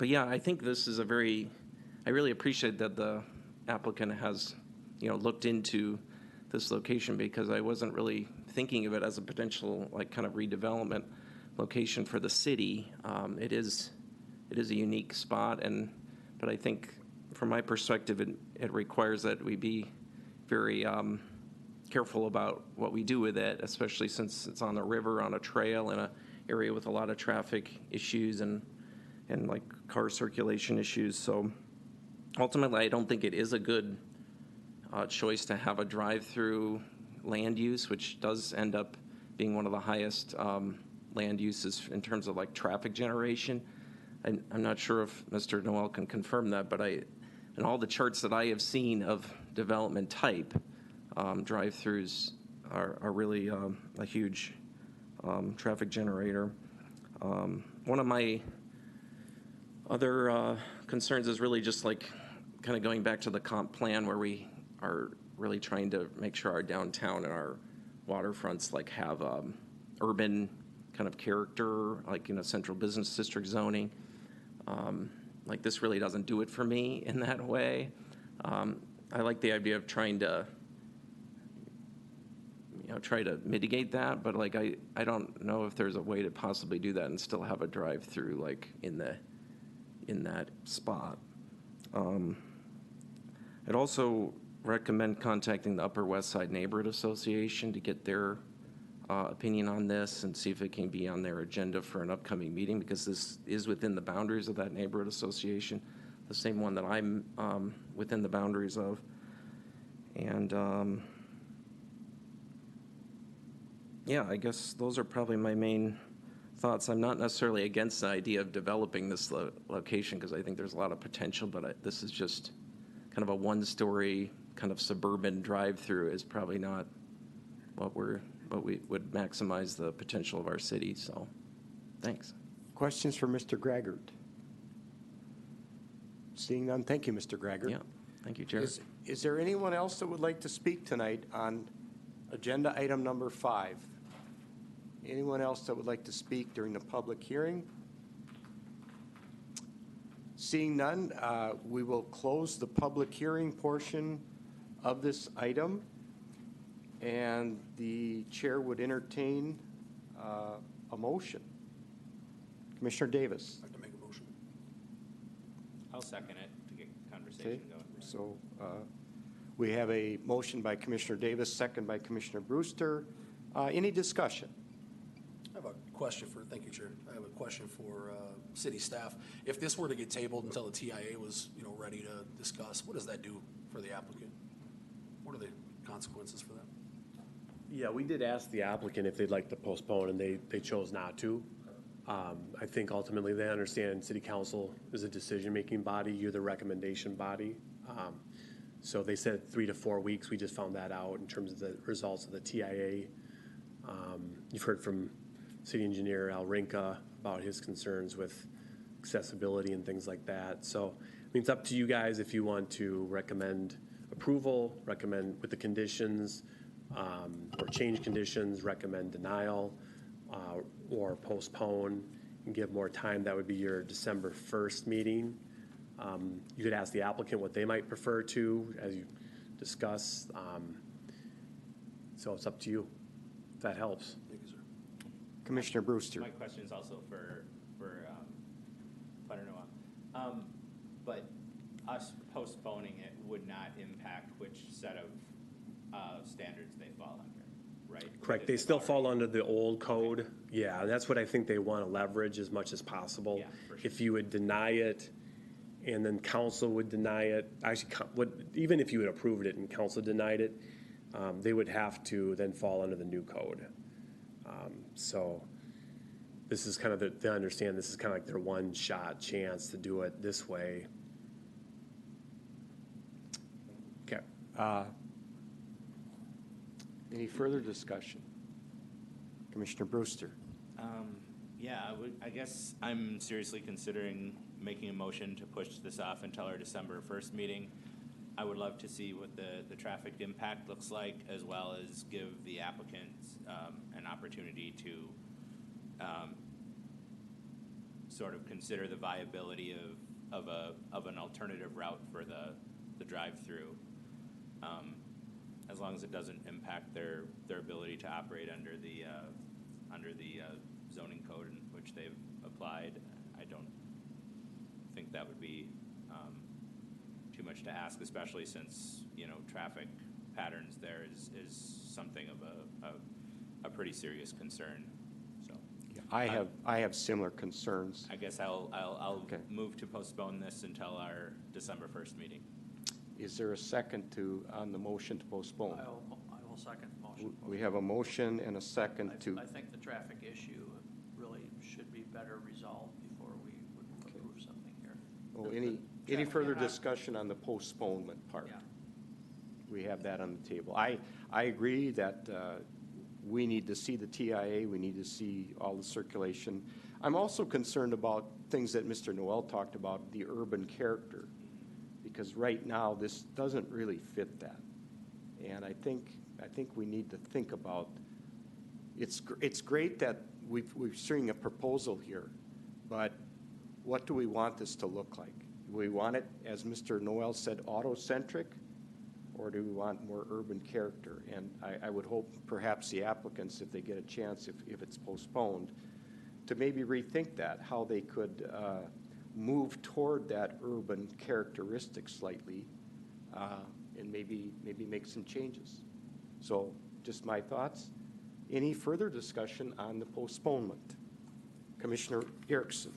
yeah, I think this is I really appreciate that the applicant has, looked into this location, because I wasn't really thinking of it as a potential like kind of redevelopment location for the city. It is a unique spot, but I think from my perspective, it requires that we be very careful about what we do with it, especially since it's on a river, on a trail, in an area with a lot of traffic issues and like car circulation issues. So ultimately, I don't think it is a good choice to have a drive-through land use, which does end up being one of the highest land uses in terms of like traffic generation. I'm not sure if Mr. Noel can confirm that, but in all the charts that I have seen of development type, drive-throughs are really a huge traffic generator. One of my other concerns is really just like kind of going back to the comp plan, where we are really trying to make sure our downtown and our waterfronts like have urban kind of character, like central business district zoning. Like this really doesn't do it for me in that way. I like the idea of trying to try to mitigate that, but like I don't know if there's a way to possibly do that and still have a drive-through like in that spot. I'd also recommend contacting the Upper West Side Neighborhood Association to get their opinion on this and see if it can be on their agenda for an upcoming meeting, because this is within the boundaries of that neighborhood association, the same one that I'm within the boundaries of. And yeah, I guess those are probably my main thoughts. I'm not necessarily against the idea of developing this location, because I think there's a lot of potential, but this is just kind of a one-story kind of suburban drive-through is probably not what we would maximize the potential of our city. So thanks. Questions for Mr. Gragert? Seeing none, thank you, Mr. Gragert. Yeah, thank you, Chair. Is there anyone else that would like to speak tonight on agenda item number 5? Anyone else that would like to speak during the public hearing? Seeing none, we will close the public hearing portion of this item, and the chair would entertain a motion. Commissioner Davis. I'd like to make a motion. I'll second it to get conversation going. So we have a motion by Commissioner Davis, second by Commissioner Brewster. Any discussion? I have a question thank you, Chair. I have a question for city staff. If this were to get tabled until the TIA was, ready to discuss, what does that do for the applicant? What are the consequences for them? Yeah, we did ask the applicant if they'd like to postpone, and they chose not to. I think ultimately they understand city council is a decision-making body, you're the recommendation body. So they said 3 to 4 weeks. We just found that out in terms of the results of the TIA. You've heard from City Engineer Al Rinka about his concerns with accessibility and things like that. So I mean, it's up to you guys if you want to recommend approval, recommend with the conditions, or change conditions, recommend denial, or postpone and give more time. That would be your December 1st meeting. You could ask the applicant what they might prefer to, as you discuss. So it's up to you, if that helps. Thank you, sir. Commissioner Brewster. My question is also for Planner Noel. But us postponing it would not impact which set of standards they fall under, right? right? Correct, they still fall under the old code. Yeah, that's what I think they want to leverage as much as possible. Yeah, for sure. If you would deny it, and then council would deny it, actually, even if you had approved it and council denied it, they would have to then fall under the new code. So this is kind of they understand this is kind of like their one-shot chance to do it this way. Okay. Any further discussion? Commissioner Brewster? Yeah, I guess I'm seriously considering making a motion to push this off until our December 1st meeting. I would love to see what the traffic impact looks like, as well as give the applicants an opportunity to sort of consider the viability of an alternative route for the drive-through, as long as it doesn't impact their ability to operate under the zoning code in which they've applied. I don't think that would be too much to ask, especially since, traffic patterns there is something of a pretty serious concern. So I have similar concerns. I guess I'll Okay. move to postpone this until our December 1st meeting. Is there a second on the motion to postpone? I will second the motion. We have a motion and a second to, I think the traffic issue really should be better resolved before we would approve something here. oh, The any traffic further impact- discussion on the postponement part? Yeah. We have that on the table. I agree that we need to see the TIA, we need to see all the circulation. I'm also concerned about things that Mr. Noel talked about, the urban character, because right now, this doesn't really fit that. And I think we need to think about, it's great that we're seeing a proposal here, but what do we want this to look like? Do we want it, as Mr. Noel said, auto-centric, or do we want more urban character? And I would hope perhaps the applicants, if they get a chance, if it's postponed, to maybe rethink that, how they could move toward that urban characteristic slightly, and maybe make some changes. So just my thoughts. Any further discussion on the postponement? Commissioner Erickson.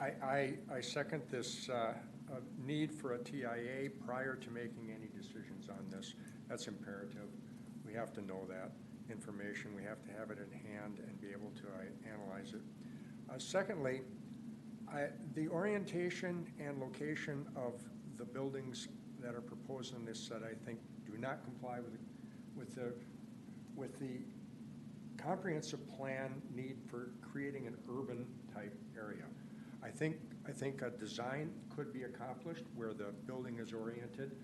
I second this need for a TIA prior to making any decisions on this. That's imperative. We have to know that information. We have to have it in hand and be able to analyze it. Secondly, the orientation and location of the buildings that are proposed in this set, I think, do not comply with the comprehensive plan need for creating an urban type area. I think a design could be accomplished where the building is oriented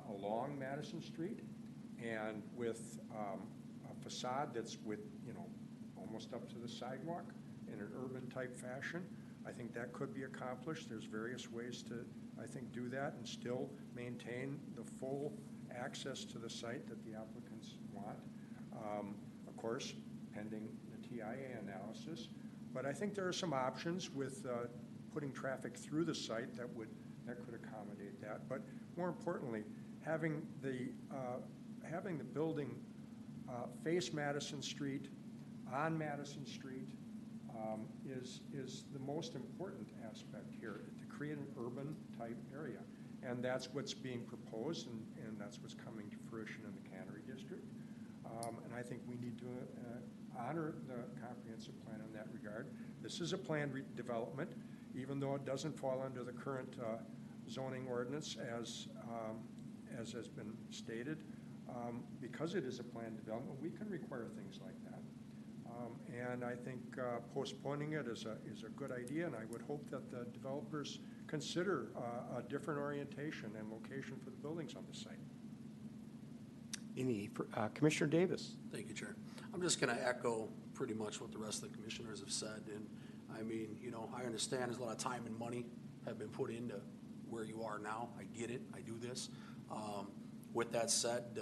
along Madison Street and with a facade that's almost up to the sidewalk in an urban type fashion. I think that could be accomplished. There's various ways to, I think, do that and still maintain the full access to the site that the applicants want. Of course, pending the TIA analysis. But I think there are some options with putting traffic through the site that could accommodate that. But more importantly, having the building face Madison Street, on Madison Street, is the most important aspect here, to create an urban type area. And that's what's being proposed, and that's what's coming to fruition in the Cannery District. And I think we need to honor the comprehensive plan in that regard. This is a planned development, even though it doesn't fall under the current zoning ordinance as has been stated. Because it is a planned development, we can require things like that. And I think postponing it is a good idea, and I would hope that the developers consider a different orientation and location for the buildings on the site. Commissioner Davis. Thank you, Chair. I'm just going to echo pretty much what the rest of the commissioners have said. And I mean, I understand there's a lot of time and money have been put into where you are now. I get it. I do this. With that said,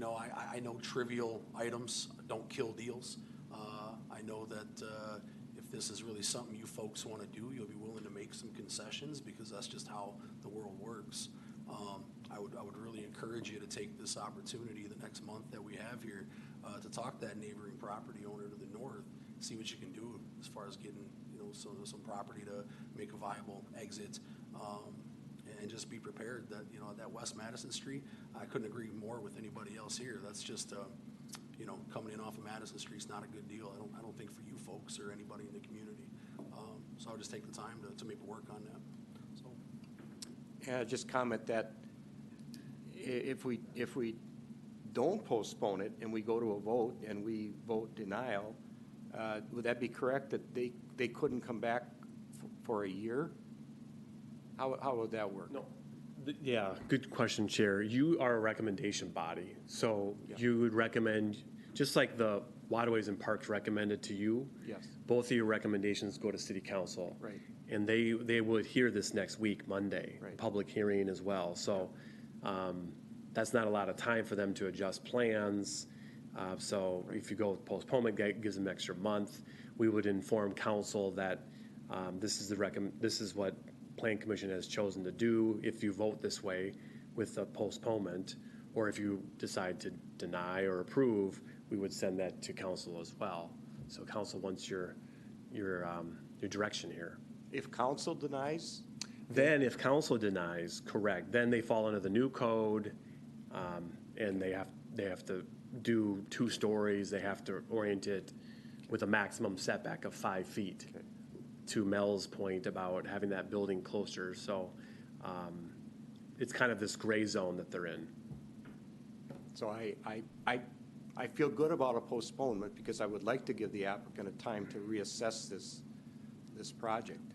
I know trivial items don't kill deals. I know that if this is really something you folks want to do, you'll be willing to make some concessions because that's just how the world works. I would really encourage you to take this opportunity the next month that we have here to talk to that neighboring property owner to the north, see what you can do as far as getting, some property to make a viable exit. And just be prepared that, that West Madison Street, I couldn't agree more with anybody else here. That's just, coming in off of Madison Street's not a good deal. I don't think for you folks or anybody in the community. So I'll just take the time to make work on that. So. Yeah, just comment that if we don't postpone it and we go to a vote and we vote denial, would that be correct that they couldn't come back for a year? How would that work? No. Yeah, good question, Chair. You are a recommendation body, so you would recommend, just like the Waterways and Parks recommended to you. Yes. Both of your recommendations go to City Council. Right. And they would hear this next week, Monday. Right. Public hearing as well. So that's not a lot of time for them to adjust plans. So if you go with postponement, that gives them an extra month. We would inform council that this is what Plan Commission has chosen to do. If you vote this way with a postponement, or if you decide to deny or approve, we would send that to council as well. So council wants your direction here. If council denies? Then if council denies, correct, then they fall under the new code, and they have to do 2 stories, they have to orient it with a maximum setback of 5 feet. Okay. To Mel's point about having that building closer, so it's kind of this gray zone that they're in. So I feel good about a postponement because I would like to give the applicant a time to reassess this project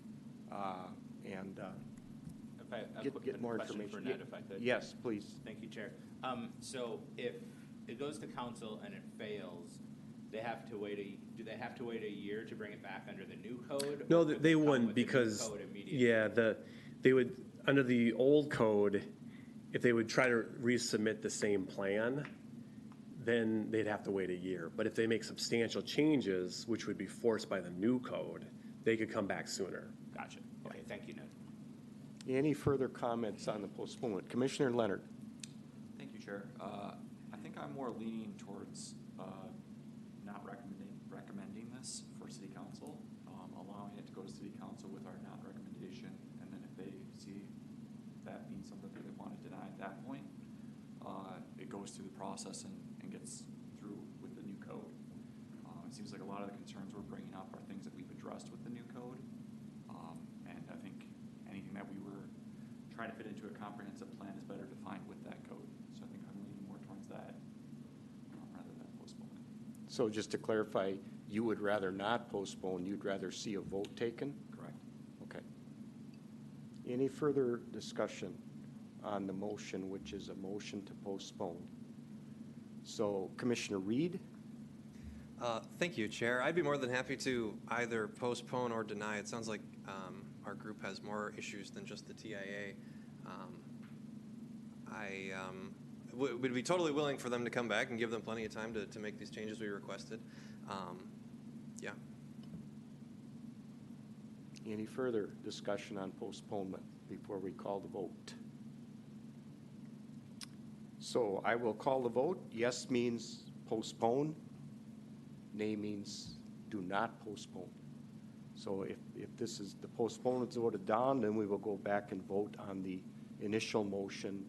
and If I- get more question information. for Ned, if I could. Yes, please. Thank you, Chair. So if it goes to council and it fails, do they have to wait a year to bring it back under the new code? No, or would they come wouldn't, with the new because, code immediately? yeah, they would, under the old code, if they would try to resubmit the same plan, then they'd have to wait a year. But if they make substantial changes, which would be forced by the new code, they could come back sooner. Gotcha. Okay, thank you, Ned. Any further comments on the postponement? Commissioner Leonard. Thank you, Chair. I think I'm more leaning towards not recommending this for City Council, allowing it to go to City Council with our non-recommendation, and then if they see that being something that they want to deny at that point, it goes through the process and gets through with the new code. It seems like a lot of the concerns we're bringing up are things that we've addressed with the new code, and I think anything that we were trying to fit into a comprehensive plan is better defined with that code. So I think I'm leaning more towards that rather than postponement. So just to clarify, you would rather not postpone, you'd rather see a vote taken? Correct. Okay. Any further discussion on the motion, which is a motion to postpone? So Commissioner Reed? Thank you, Chair. I'd be more than happy to either postpone or deny. It sounds like our group has more issues than just the TIA. I would be totally willing for them to come back and give them plenty of time to make these changes we requested. Yeah. Any further discussion on postponement before we call the vote? So I will call the vote. Yes means postpone. Nay means do not postpone. So if this is the postponement's voted down, then we will go back and vote on the initial motion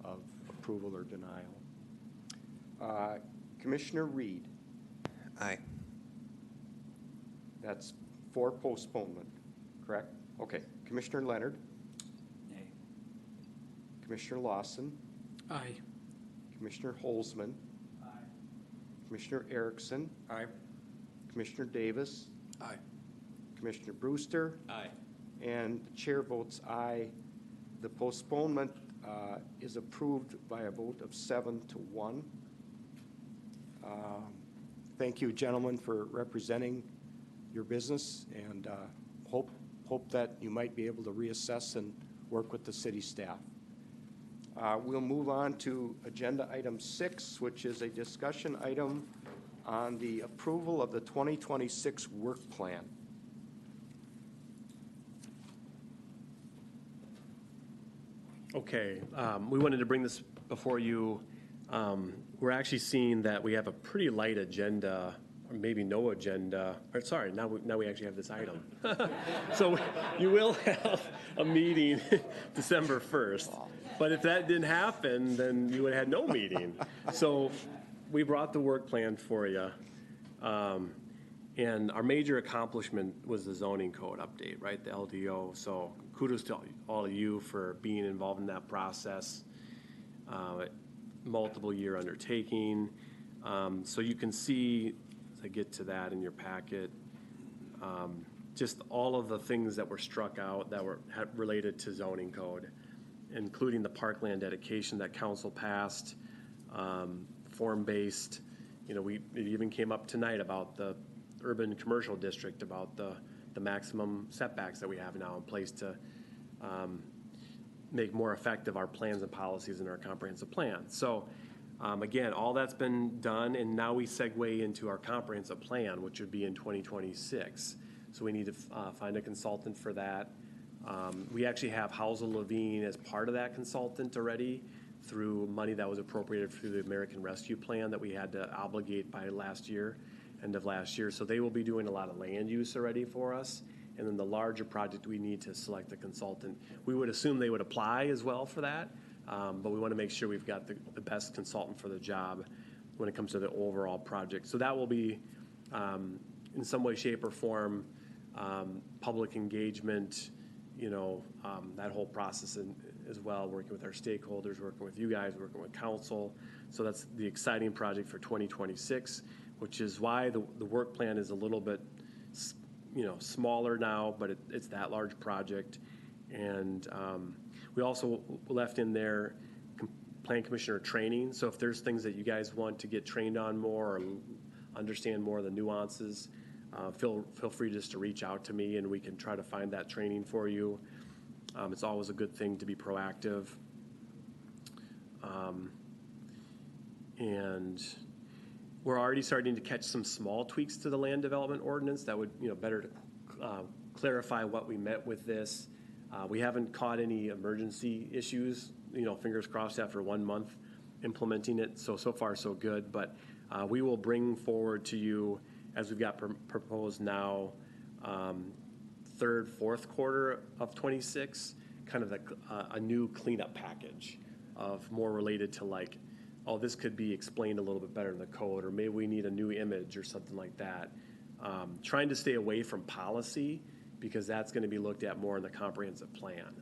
of approval or denial. Commissioner Reed? Aye. That's for postponement, correct? Okay. Commissioner Leonard? Nay. Commissioner Lawson? Aye. Commissioner Holzman? Aye. Commissioner Erickson? Aye. Commissioner Davis? Aye. Commissioner Brewster? Aye. And the chair votes aye. The postponement is approved by a vote of 7-1. Thank you, gentlemen, for representing your business, and hope that you might be able to reassess and work with the city staff. We'll move on to agenda item 6, which is a discussion item on the approval of the 2026 work plan. Okay, we wanted to bring this before you. We're actually seeing that we have a pretty light agenda, or maybe no agenda, or sorry, now we actually have this item. So you will have a meeting December 1st, but if that didn't happen, then you would have had no meeting. So we brought the work plan for you. And our major accomplishment was the zoning code update, right, the LDO. So kudos to all of you for being involved in that process. Multiple year undertaking. So you can see, as I get to that in your packet, just all of the things that were struck out that were related to zoning code, including the parkland dedication that council passed, form-based. You know, it even came up tonight about the urban commercial district, about the maximum setbacks that we have now in place to make more effective our plans and policies in our comprehensive plan. So again, all that's been done, and now we segue into our comprehensive plan, which would be in 2026. So we need to find a consultant for that. We actually have Housel Levine as part of that consultant already through money that was appropriated through the American Rescue Plan that we had to obligate by end of last year. So they will be doing a lot of land use already for us. And then the larger project, we need to select a consultant. We would assume they would apply as well for that, but we want to make sure we've got the best consultant for the job when it comes to the overall project. So that will be, in some way, shape, or form, public engagement, that whole process as well, working with our stakeholders, working with you guys, working with council. So that's the exciting project for 2026, which is why the work plan is a little bit smaller now, but it's that large project. And we also left in there plan commissioner training. So if there's things that you guys want to get trained on more or understand more of the nuances, feel free just to reach out to me and we can try to find that training for you. It's always a good thing to be proactive. And we're already starting to catch some small tweaks to the land development ordinance that would, better to clarify what we meant with this. We haven't caught any emergency issues, fingers crossed after 1 month implementing it. So far so good, but we will bring forward to you, as we've got proposed now, third, fourth quarter of 26, kind of a new cleanup package of more related to like, oh, this could be explained a little bit better in the code, or maybe we need a new image or something like that. Trying to stay away from policy because that's going to be looked at more in the comprehensive plan.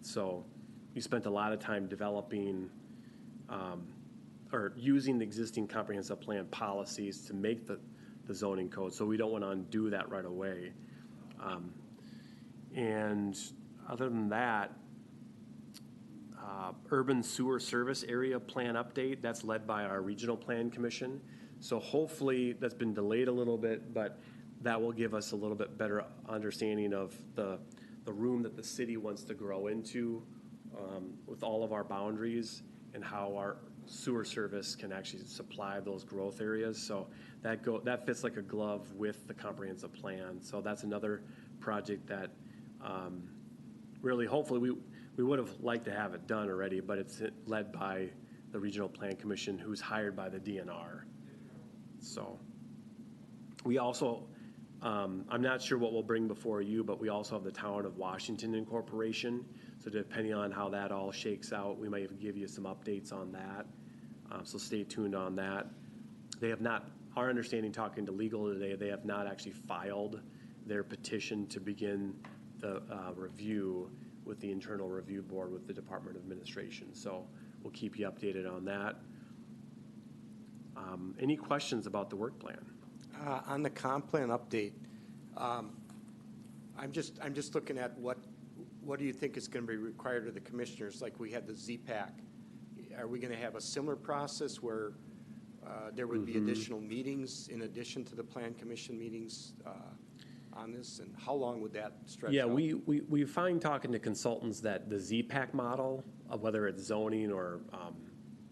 So we spent a lot of time developing or using the existing comprehensive plan policies to make the zoning code. So we don't want to undo that right away. And other than that, urban sewer service area plan update, that's led by our regional plan commission. So hopefully that's been delayed a little bit, but that will give us a little bit better understanding of the room that the city wants to grow into with all of our boundaries and how our sewer service can actually supply those growth areas. So that fits like a glove with the comprehensive plan. So that's another project that really hopefully we would have liked to have it done already, but it's led by the Regional Plan Commission, who's hired by the DNR. So we also, I'm not sure what we'll bring before you, but we also have the Town of Washington Incorporation. So depending on how that all shakes out, we might give you some updates on that. So stay tuned on that. They have not, our understanding talking to legal today, they have not actually filed their petition to begin the review with the internal review board with the Department of Administration. So we'll keep you updated on that. Any questions about the work plan? On the comp plan update, I'm just looking at what do you think is going to be required of the commissioners? Like we had the ZPAC. Are we going to have a similar process where there would be additional meetings in addition to the plan commission meetings on this? And how long would that stretch out? We find talking to consultants that the ZPAC model, of whether it's zoning or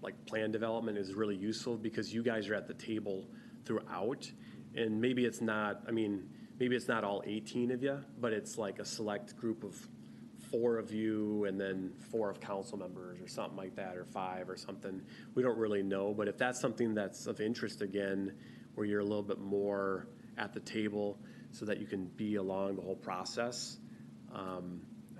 like plan development, is really useful because you guys are at the table throughout. And maybe it's not, maybe it's not all 18 of you, but it's like a select group of 4 of you and then 4 of council members or something like that, or 5 or something. We don't really know, but if that's something that's of interest again, where you're a little bit more at the table so that you can be along the whole process.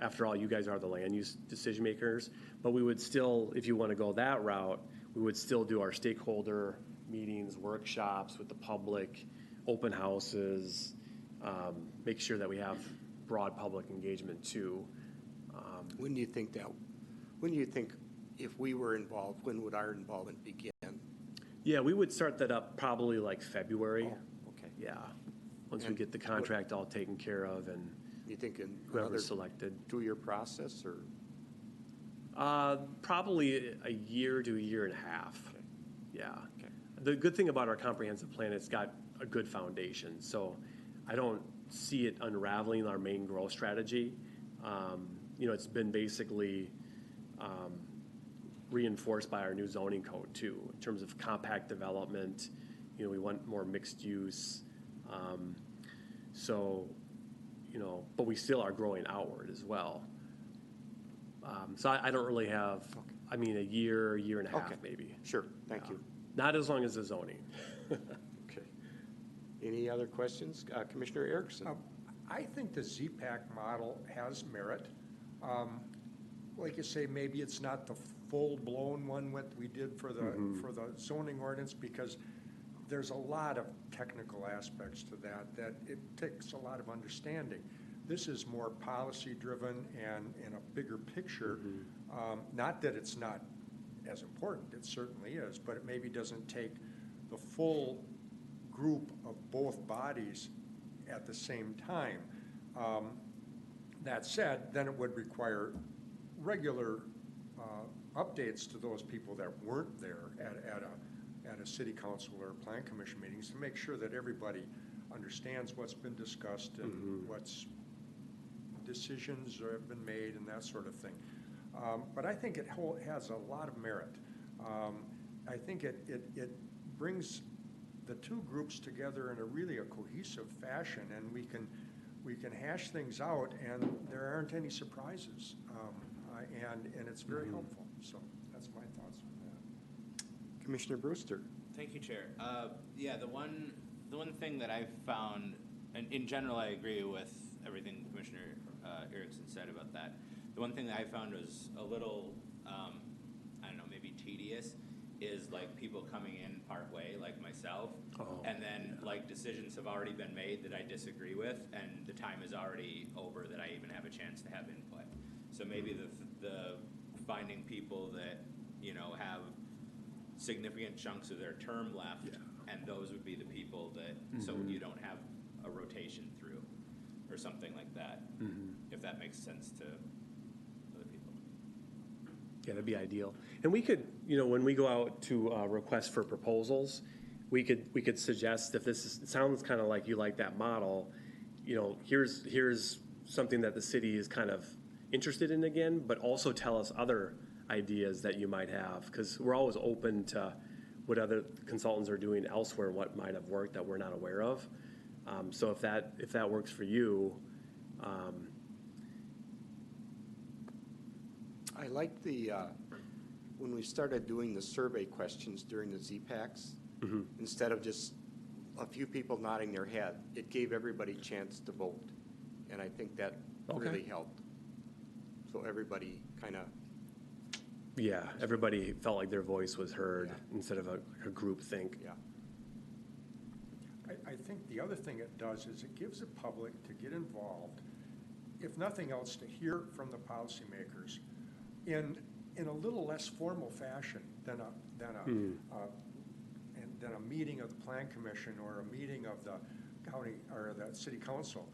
After all, you guys are the land use decision makers, but we would still, if you want to go that route, we would still do our stakeholder meetings, workshops with the public, open houses, make sure that we have broad public engagement too. When do you think if we were involved, when would our involvement begin? Yeah, we would start that up probably like February. Oh, okay. Yeah, once we And get the contract all taken care of and You think in another whoever's selected. 2-year process, or? Probably a year to a year and a half. Yeah. The good thing about our comprehensive plan, it's got a good foundation. So I don't see it unraveling our main growth strategy. It's been basically reinforced by our new zoning code too, in terms of compact development. We want more mixed use. But we still are growing outward as well. So I don't really have, a year and a half Okay. maybe. Sure, thank you. Not as long as the zoning. Okay. Any other questions? Commissioner Erickson? I think the ZPAC model has merit. Like you say, maybe it's not the full-blown one what we did for the zoning ordinance, because there's a lot of technical aspects to that it takes a lot of understanding. This is more policy-driven and in a bigger picture. Not that it's not as important, it certainly is, but it maybe doesn't take the full group of both bodies at the same time. That said, then it would require regular updates to those people that weren't there at a city council or plan commission meetings, to make sure that everybody understands what's been discussed and what's decisions have been made and that sort of thing. But I think it has a lot of merit. I think it brings the two groups together in a really cohesive fashion, and we can hash things out, and there aren't any surprises, and it's very helpful. So that's my thoughts on that. Commissioner Brewster? Thank you, Chair. The one thing that I've found, and in general I agree with everything Commissioner Erickson said about that. The one thing that I found was a little, maybe tedious, is like people coming in part way, like myself, and then like decisions have already been made that I disagree with, and the time is already over that I even have a chance to have input. So maybe the finding people that, have significant chunks of their term left, and those would be the people that, so you don't have a rotation through, or something like that, if that makes sense to other people. Yeah, that'd be ideal. And we could, when we go out to request for proposals, we could suggest, if it sounds kind of like you like that model, here's something that the city is kind of interested in again, but also tell us other ideas that you might have, because we're always open to what other consultants are doing elsewhere, what might have worked that we're not aware of. So if that works for you. I like when we started doing the survey questions during the ZPACs, instead of just a few people nodding their head, it gave everybody a chance to vote. And I think that really helped. So everybody kind of. Yeah, everybody felt like their voice was heard instead of a group think. Yeah. I think the other thing it does is it gives the public to get involved, if nothing else, to hear from the policymakers in a little less formal fashion than a meeting of the Plan Commission or a meeting of the county or the city council,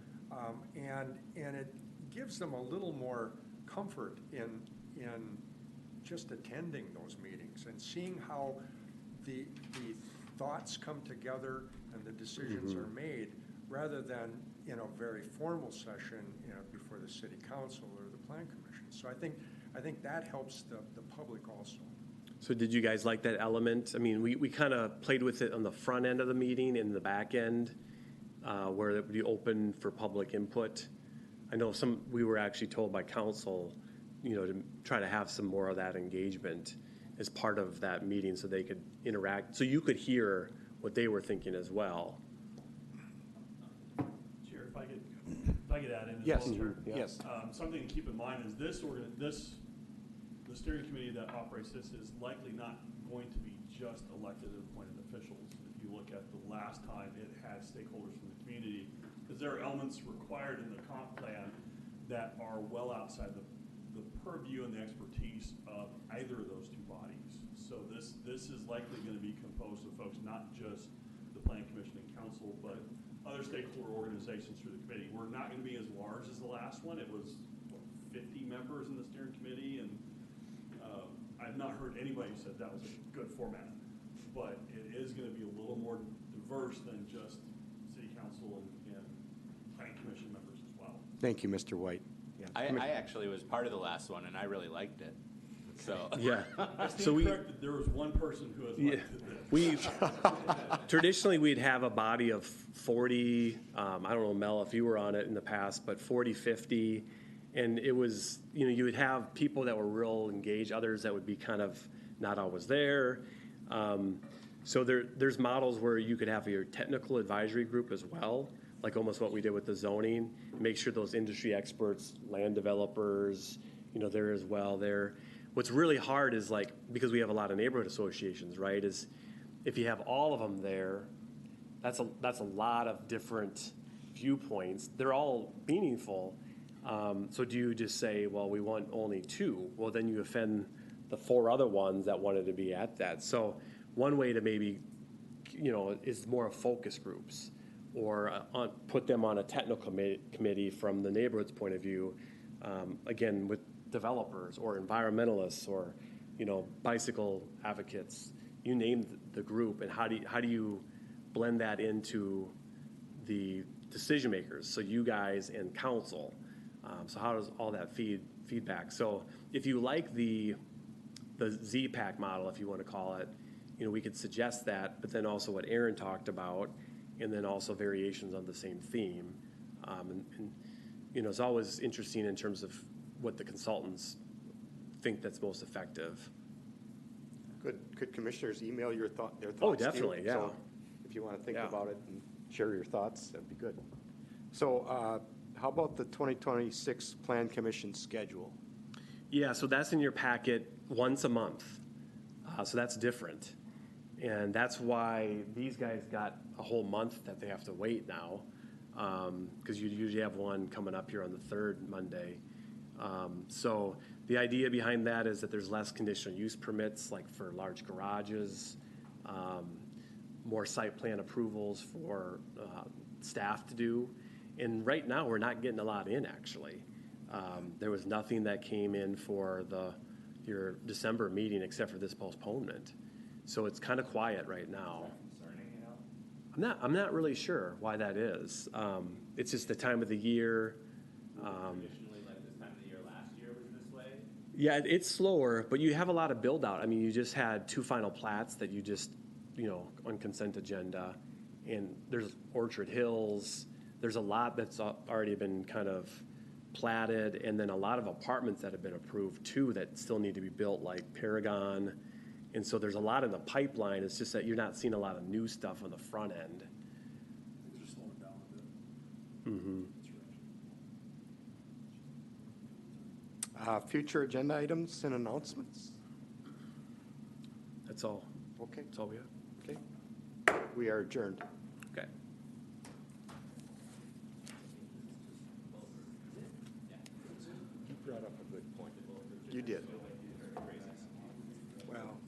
and it gives them a little more comfort in just attending those meetings and seeing how the thoughts come together and the decisions are made, rather than in a very formal session before the city council or the plan commission. So I think that helps the public also. So did you guys like that element? I mean, we kind of played with it on the front end of the meeting and the back end, where it would be open for public input. I know we were actually told by council, to try to have some more of that engagement as part of that meeting so they could interact, so you could hear what they were thinking as well. Chair, if I could add in as Yes, well, Chair. yes. Something to keep in mind is the steering committee that operates this is likely not going to be just elected and appointed officials. If you look at the last time, it had stakeholders from the community, because there are elements required in the comp plan that are well outside the purview and the expertise of either of those two bodies. So this is likely going to be composed of folks, not just the Plan Commission and Council, but other stakeholder organizations through the committee. We're not going to be as large as the last one. It was 50 members in the steering committee, and I've not heard anybody who said that was a good format. But it is going to be a little more diverse than just city council and Plan Commission members as well. Thank you, Mr. White. I actually was part of the last one, and I really liked it. So Yeah. I stand corrected, there was one person who has liked it. Traditionally, we'd have a body of 40, I don't know, Mel, if you were on it in the past, but 40, 50. And it was, you would have people that were real engaged, others that would be kind of not always there. So there's models where you could have your technical advisory group as well, like almost what we did with the zoning. Make sure those industry experts, land developers, there as well there. What's really hard is because we have a lot of neighborhood associations, right, is if you have all of them there, that's a lot of different viewpoints. They're all meaningful. So do you just say, well, we want only 2? Well, then you offend the 4 other ones that wanted to be at that. So one way to maybe, is more of focus groups, or put them on a technical committee from the neighborhood's point of view, again, with developers or environmentalists or, bicycle advocates. You name the group, and how do you blend that into the decision makers? So you guys and council. So how does all that feedback? So if you like the ZPAC model, if you want to call it, we could suggest that, but then also what Aaron talked about, and then also variations on the same theme. And it's always interesting in terms of what the consultants think that's most effective. Could commissioners email their thoughts to you? Oh, definitely, yeah. So if you want to think about it and share your thoughts, that'd be good. So how about the 2026 Plan Commission schedule? Yeah, so that's in your packet once a month. So that's different. And that's why these guys got a whole month that they have to wait now, because you usually have one coming up here on the 3rd Monday. So the idea behind that is that there's less conditional use permits, like for large garages, more site plan approvals for staff to do. And right now, we're not getting a lot in, actually. There was nothing that came in for your December meeting except for this postponement. So it's kind of quiet right now. I'm not really sure why that is. It's just the time of the year. Traditionally, like this time of the year last year was this way? Yeah, it's slower, but you have a lot of build out. I mean, you just had 2 final plats that you just, on consent agenda. And there's Orchard Hills. There's a lot that's already been kind of platted, and then a lot of apartments that have been approved too that still need to be built, like Paragon. And so there's a lot in the pipeline. It's just that you're not seeing a lot of new stuff on the front end. Things are slowing down a bit. Mm-hmm. Future agenda items and announcements? That's all. Okay. That's all we have. Okay. We are adjourned. Okay. You brought up a good point. You did. Well.